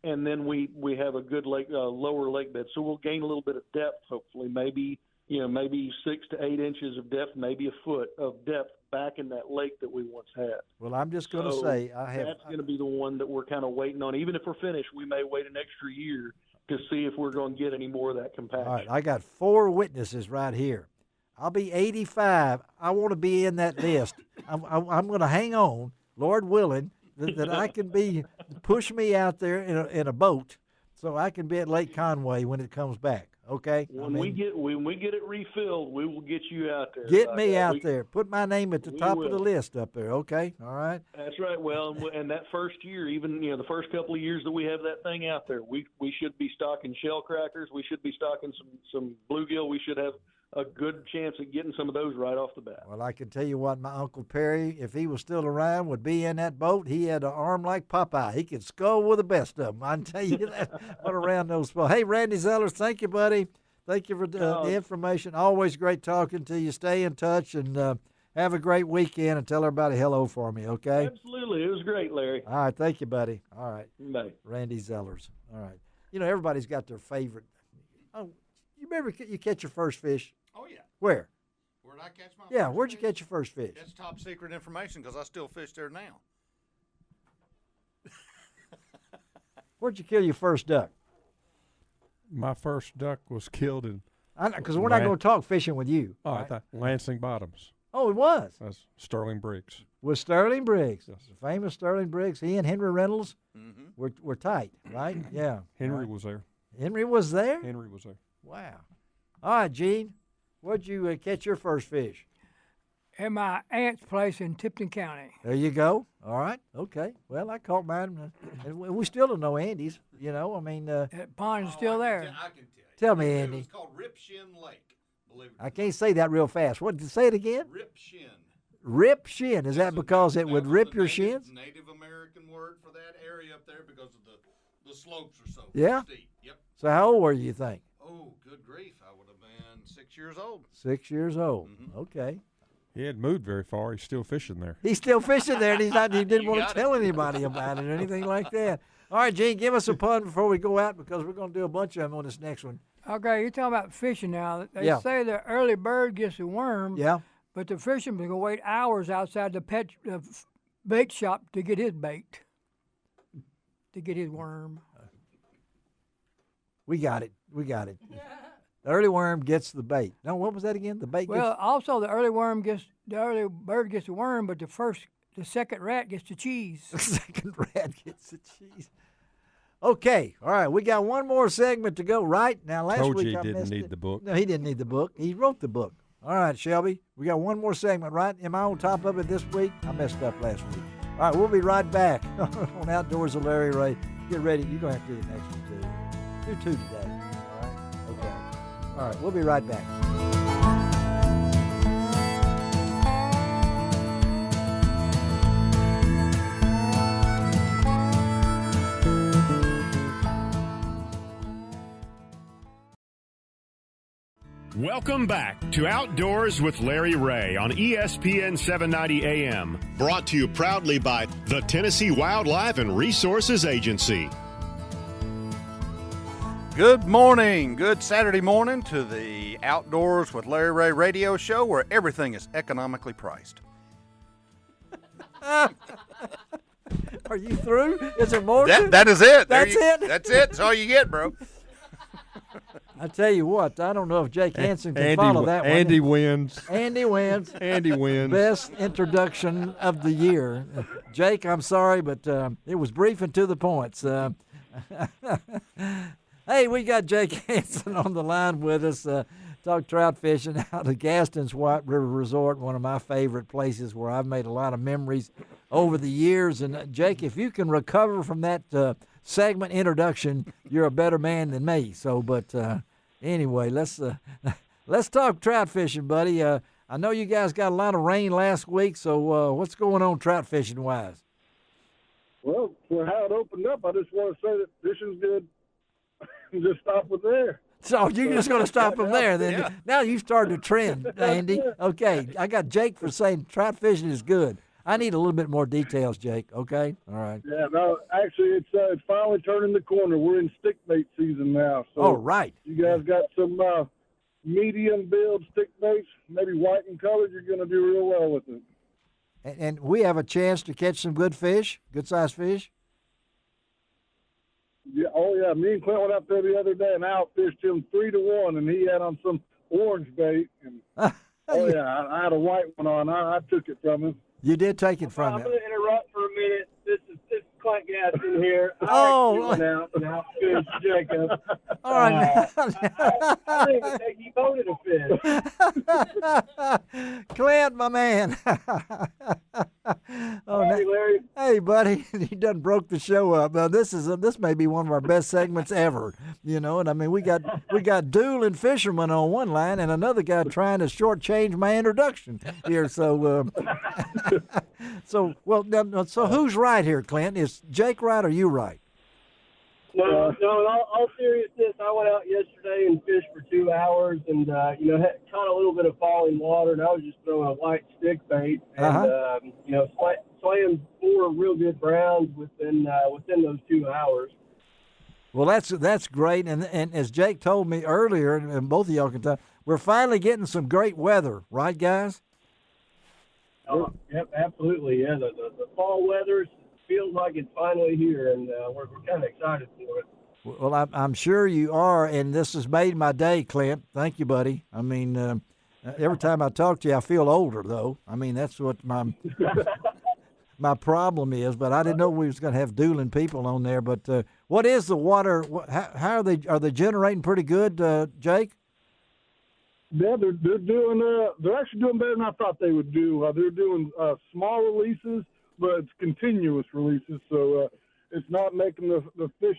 and then we have a good lower lake bed. So we'll gain a little bit of depth, hopefully, maybe 6 to 8 inches of depth, maybe a foot of depth back in that lake that we once had. Well, I'm just going to say that's going to be the one that we're kind of waiting on. Even if we're finished, we may wait an extra year to see if we're going to get any more of that compaction. All right, I got 4 witnesses right here. I'll be 85. I want to be in that list. I'm going to hang on, Lord willing, that I can push me out there in a boat so I can be at Lake Conway when it comes back. Okay. When we get it refilled, we will get you out there. Get me out there. Put my name at the top of the list up there. Okay. All right. That's right. Well, and that first year, even the first couple of years that we have that thing out there, we should be stocking shell crackers. We should be stocking some bluegill. We should have a good chance of getting some of those right off the bat. Well, I can tell you what, my Uncle Perry, if he was still around, would be in that boat. He had an arm like Popeye. He could scull with the best of them. I can tell you that. What around those spots. Hey, Randy Zellers, thank you, buddy. Thank you for the information. Always great talking to you. Stay in touch and have a great weekend and tell everybody hello for me, okay? Absolutely. It was great, Larry. All right. Thank you, buddy. All right. Bye. Randy Zellers. All right. Everybody's got their favorite. Oh, you remember you catch your first fish? Oh, yeah. Where? Where'd I catch my Yeah, first where'd fish? you catch your first fish? That's top secret information because I still fish there now. Where'd you kill your first duck? My first duck was killed in. Because we're not going to talk fishing with you. Oh, right? I thought Lansing Bottoms. Oh, it was? That's Sterling Briggs. With Sterling Briggs. Yes. The famous Sterling Briggs. He and Henry Reynolds were tight, right? Yeah. Henry was there. Henry was there? Henry was there. Wow. All right, Gene. Where'd you catch your first fish? At my aunt's place in Tipton County. There you go. All right. Okay. Well, I caught mine. And we still don't know Andy's. You know, I mean. That pond is still there. I can tell you. Tell me, Andy. It's called Rip Shin Lake. Believe it or I can't say that real fast. What? Say it again. Rip Shin. Rip shin. Is that because it would rip your shins? Native American word for that area up there because of the slopes are so steep. Yep. So how old were you think? Oh, good grief. I would have been 6 years old. 6 years old. Mm-hmm. Okay. He hadn't moved very far. He's still fishing there. He's still fishing there, and he didn't want to tell anybody about it or anything like that. All right, Gene, give us a pun before we go out because we're going to do a bunch of them on this next one. Okay, you're talking about fishing now. They Yeah. say the early bird gets the worm. Yeah. But the fisherman's going to wait hours outside the bait shop to get his bait, to get his worm. We got it. The early worm gets the bait. No, what was that again? The bait Well, gets... also the early bird gets the worm, but the second rat gets the cheese. The second rat gets the cheese. Okay. All right. We got one more segment to go. Right now, last Told week you he I didn't missed need it. the book. No, he didn't need the book. He wrote the book. All right, Shelby. We got one more segment, right? Am I on top of it this week? I messed up last week. All right, we'll be right back on Outdoors with Larry Ray. Get ready. You're going to have to do the next one, too. Do two today. All right? Okay. All right, we'll be right back. Welcome back to Outdoors with Larry Ray on ESPN 790 AM. Brought to you proudly by the Tennessee Wildlife and Resources Agency. Good morning. Good Saturday morning to the Outdoors with Larry Ray radio show where everything is economically priced. Are you through? Is there more? That is it. That's it? That's it. That's all you get, bro. I tell you what, I don't know if Jake Hanson can follow that one. Andy wins. Andy wins. Andy wins. Best introduction of the year. Jake, I'm sorry, but it was brief and to the points. Hey, we got Jake Hanson on the line with us. Talk trout fishing out of Gaston's White River Resort, one of my favorite places where I've made a lot of memories over the years. And Jake, if you can recover from that segment introduction, you're a better man than me. So, but anyway, let's talk trout fishing, buddy. I know you guys got a lot of rain last week, so what's going on trout fishing wise? Well, for how it opened up, I just want to say that fishing's good. Just stop with there. So you're just going to stop them there then? Yeah. Now you started a trend, Andy. Okay, I got Jake for saying trout fishing is good. I need a little bit more details, Jake. Okay, all right. Yeah, no, actually, it's finally turning the corner. We're in stick bait season now. So oh, right. You guys got some medium build stick baits, maybe white in color. You're going to do real well with it. And we have a chance to catch some good fish, good-sized fish. Yeah, oh yeah. Me and Clint went up there the other day and outfished him 3-1, and he had on some orange bait. And oh yeah, I had a white one on. I took it from him. You did take it from him. I'm going to interrupt for a minute. This is Clint Gaston here. Oh, and outfished Jacob. All right. I didn't even think he voted a fish. Clint, my man. Oh, hey, Larry. Hey, buddy, he done broke the show up. This may be one of our best segments ever. You know, and I mean we got dueling fishermen on one line and another guy trying to shortchange my introduction here. So, so who's right here, Clint? Is Jake right or you right? No. In all seriousness, I went out yesterday and fished for 2 hours, and had caught a little bit of falling water, and I was just throwing a white stick bait, and slammed 4 real good browns within those 2 hours. Well, that's great, and as Jake told me earlier, and both of y'all can tell, we're finally getting some great weather, right, guys? Oh, yep, absolutely. Yeah, the fall weather feels like it's finally here, and we're kind of excited for it. Well, I'm sure you are, and this has made my day, Clint. Thank you, buddy. I mean, every time I talk to you, I feel older, though. I mean, that's what my problem is. But I didn't know we was going to have dueling people on there. But what is the water? How are they? Are they generating pretty good, Jake? Yeah, they're doing. They're actually doing better than I thought they would do. They're doing small releases, but it's continuous releases, so it's not making the fish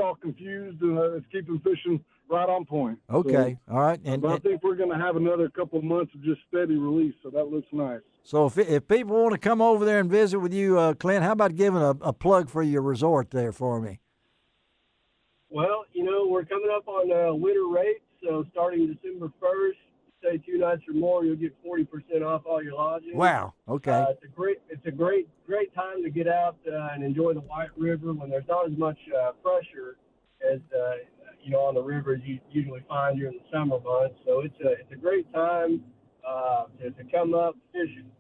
all confused, and it's keeping fishing right on point. Okay, so, all right. But I think we're going to have another couple of months of just steady release, so that looks nice. So if people want to come over there and visit with you, Clint, how about giving a plug for your resort there for me? Well, we're coming up on winter rates, so starting December 1st, stay 2 nights or more, you'll get 40% off all your lodging. Wow. Okay. It's a great time to get out and enjoy the White River when there's not as much pressure as on the river as you usually find during the summer months. So it's a great time to come up fishing.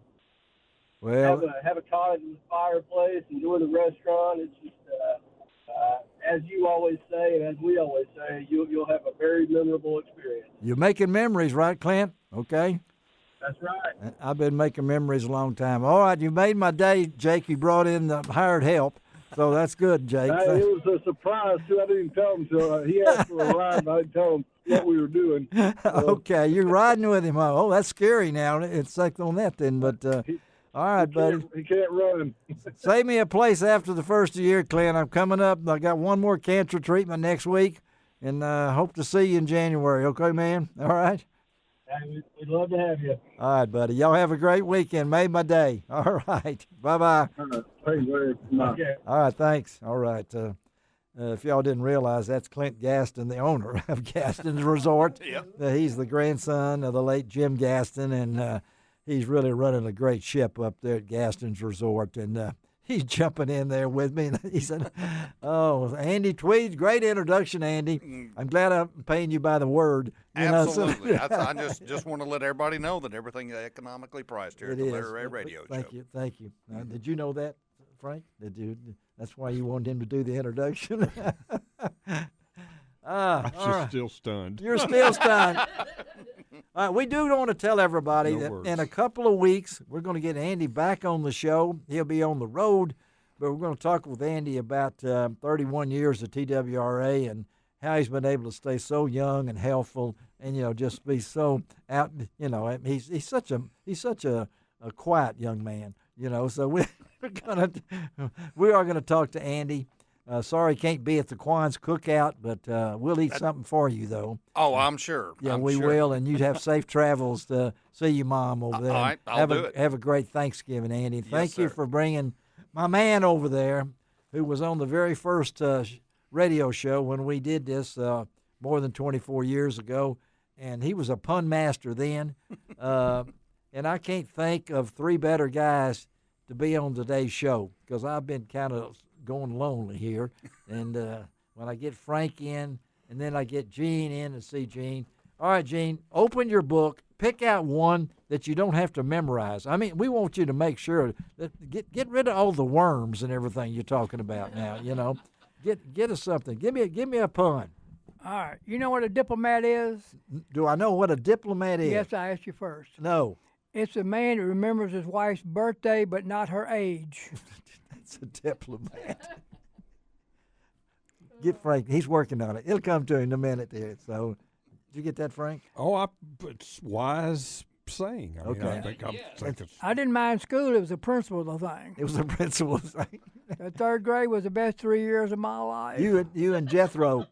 Well, have a cottage with a fireplace, enjoy the restaurant. It's just as you always say, and as we always say, you'll have a very memorable experience. You're making memories, right, Clint? Okay. That's right. I've been making memories a long time. All right, you made my day, Jake. You brought in the hired help, so that's good, Jake. It was a surprise, too. I didn't even tell him until he asked for a ride, and I didn't tell him what we were doing. Okay, you're riding with him. Oh, that's scary now. It's like on that then, but... all right, buddy. He can't run. Save me a place after the first of the year, Clint. I'm coming up. I got one more cancer treatment next week, and hope to see you in January. Okay, man? All right? We'd love to have you. All right, buddy. Y'all have a great weekend. Made my day. All right. Bye-bye. Okay. All right, thanks. All right. If y'all didn't realize, that's Clint Gaston, the owner of Gaston's Resort. Yep. He's the grandson of the late Jim Gaston, and he's really running a great ship up there at Gaston's Resort, and he's jumping in there with me. And he said, "Oh, Andy Tweed, great introduction, Andy. I'm glad I'm paying you by the word." Absolutely. I just want to let everybody know that everything is economically priced here at the Larry Ray Radio Show. Thank you. Did you know that, Frank? Did you? That's why you wanted him to do the introduction. I'm still stunned. You're still stunned. All right, we do want to tell everybody that in a couple of weeks, we're going to get Andy back on the show. He'll be on the road, but we're going to talk with Andy about 31 years of TWRA and how he's been able to stay so young and healthful and, just be so out, he's such a quiet young man, so we are going to talk to Andy. Sorry, can't be at the Quan's cookout, but we'll eat something for you, though. Oh, I'm sure. Yeah, we will, and you'd have safe travels to see your mom over there. All right, I'll do it. Have a great Thanksgiving, Andy. Thank Yes, you sir. for bringing my man over there, who was on the very first radio show when we did this more than 24 years ago, and he was a pun master then. And I can't think of three better guys to be on today's show because I've been kind of going lonely here, and when I get Frank in, and then I get Gene in to see Gene. All right, Gene, open your book, pick out one that you don't have to memorize. I mean, we want you to make sure that get rid of all the worms and everything you're talking about now. Get us something. Give me a pun. All right, you know what a diplomat is? Do I know what a diplomat is? Yes, I asked you first. No. It's a man who remembers his wife's birthday but not her age. It's a diplomat. Get Frank. He's working on it. It'll come to him in a minute there. So, did you get that, Frank? Oh, it's wise saying. I mean, Okay. I think it's I didn't mind school. It was the principal thing. It was the principal's thing. The third grade was the best 3 years of my life. You and Jethro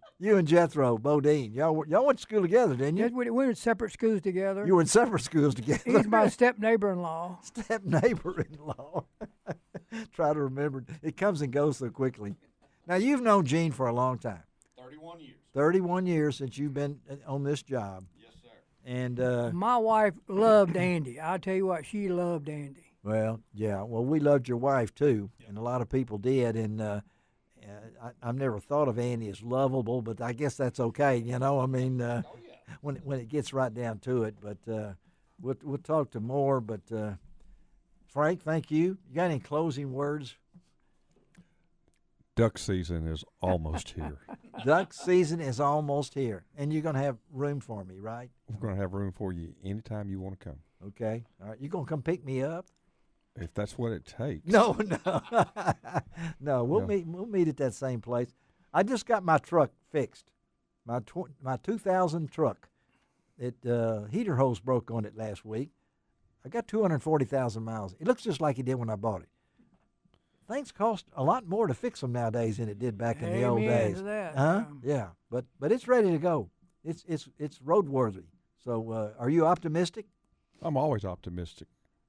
Bodine. Y'all went to school together, didn't you? Yes, we were in separate schools together. You were in separate schools together. He's my step neighbor-in-law. Step neighbor-in-law. Try to remember. It comes and goes so quickly. Now, you've known Gene for a long time. 31 years. 31 years since you've been on this job. Yes, sir. And my wife loved Andy. I'll tell you what, she loved Andy. well, yeah. Well, we loved your wife, too, and a lot of people did. And I've never thought of Andy as lovable, but I guess that's okay, I mean, when it gets right down to it. But we'll talk to more. But, Frank, thank you. You got any closing words? duck season is almost here. Duck season is almost here, and you're going to have room for me, right? We're going to have room for you anytime you want to come. Okay. All right. You going to come pick me up? If that's what it takes. No. No, we'll meet at that same place. I just got my truck fixed, my 2000 truck. heater hose broke on it last week. I got 240,000 miles. It looks just like it did when I bought it. Things cost a lot more to fix them nowadays than it did back in the old days. Yeah, but it's ready to go. It's roadworthy. So, are you optimistic? I'm always optimistic.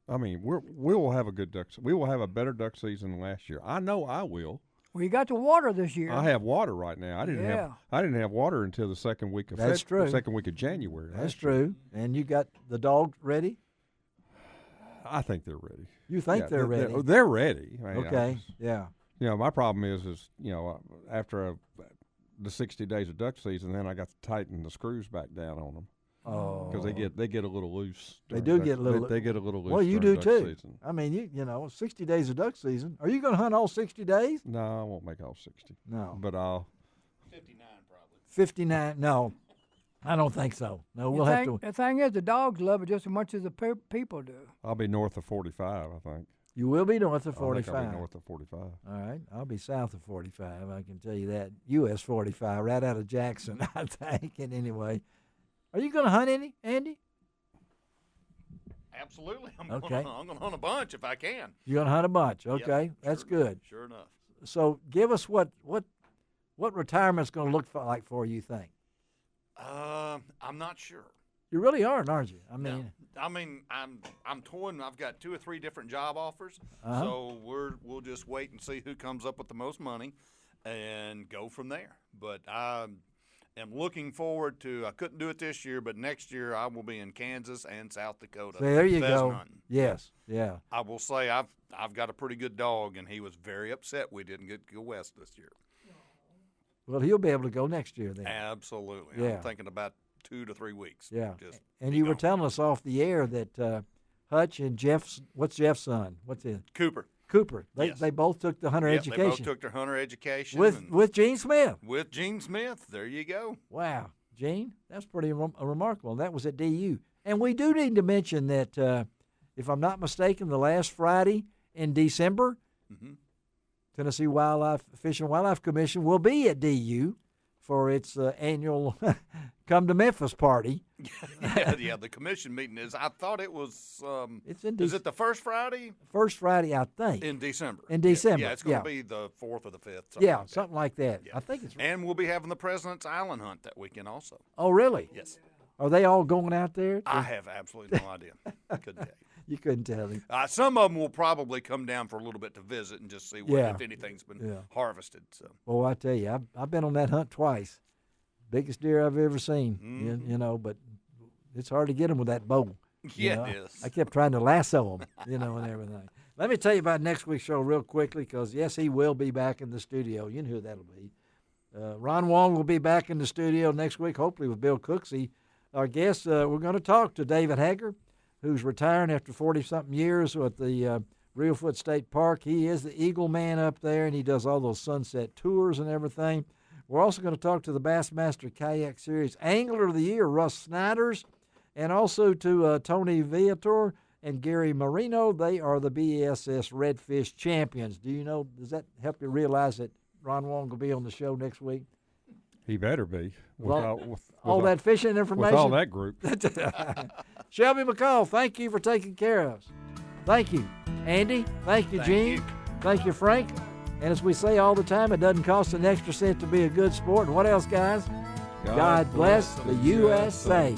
I mean, we will have a good duck. We will have a better duck season than last year. I know I will. Well, you got the water this year. I have water right now. I didn't have water until the second week of second week of January. That's true. And you got the dogs ready? I think they're ready. You think they're ready? They're ready. I mean, okay. My problem is after the 60 days of duck season, then I got to tighten the screws back down on them. Oh. Because they get a little loose. They do get a little. They get a little loose. Well, you do duck too. Season. I mean, 60 days of duck season. Are you going to hunt all 60 days? No, I won't make all 60. No. But I'll. 59 probably. 59? No, I don't think so. No, we'll have to. The thing is, the dogs love it just as much as the people do. I'll be north of 45, I think. You will be north of 45. I'll be north of 45. All right, I'll be south of 45. I can tell you that. US 45, right out of Jackson, I think. And anyway. Are you going to hunt any, Andy? Absolutely. I'm okay. going to hunt a bunch if I can. You're going to hunt a bunch. Okay, yep, that's good. Sure enough. So give us what retirement's going to look like for you think? I'm not sure. You really aren't you? I mean, I'm toying. I've got 2 or 3 different job offers, so we'll just wait and see who comes up with the most money, and go from there. But I'm looking forward to. I couldn't do it this year, but next year I will be in Kansas and South Dakota. So there you go. Hunting. Yes, yeah. I will say I've got a pretty good dog, and he was very upset we didn't get to go west this year. Well, he'll be able to go next year then. Absolutely. Yeah. I'm thinking about 2 to 3 weeks. Yeah. And you were telling us off the air that Hutch and what's Jeff's son? What's his? Cooper. They both took the hunter education. They both took their hunter education. With Gene Smith. With Gene Smith. There you go. Wow. Gene, that's pretty remarkable. That was at DU. And we do need to mention that, if I'm not mistaken, the last Friday in December, Tennessee Fish and Wildlife Commission will be at DU for its annual Come to Memphis party. yeah, the commission meeting is. I thought it was. It's in. Is it the first Friday? First Friday, I think. In December. Yeah, it's going to be the 4th or the 5th. Something like that. Yeah. I think it's. And we'll be having the President's Island hunt that weekend also. Oh, really? Yes. Are they all going out there? I have absolutely no idea. Couldn't tell you. You couldn't tell him. Some of them will probably come down for a little bit to visit and just see if anything's been harvested. So. Well, I tell you, I've been on that hunt twice. Biggest deer I've ever seen, but it's hard to get them with that bow. Yeah, it is. I kept trying to lasso them, and everything. Let me tell you about next week's show real quickly because, yes, he will be back in the studio. You know who that'll be. Ron Wong will be back in the studio next week, hopefully with Bill Cooksey. Our guest, we're going to talk to David Hager, who's retiring after 40-something years at the Reelfoot State Park. He is the Eagle Man up there, and he does all those sunset tours and everything. We're also going to talk to the Bassmaster Kayak Series Angler of the Year, Russ Snyders, and also to Tony Viator and Gary Marino. They are the BSS Redfish champions. Does that help you realize that Ron Wong will be on the show next week? He better be. All that fishing information? With all that group. Shelby McCall, thank you for taking care of us. Thank you. Andy, thank you, Gene. Thank you, Frank. And as we say all the time, it doesn't cost an extra cent to be a good sport. And what else, guys? God bless the USA.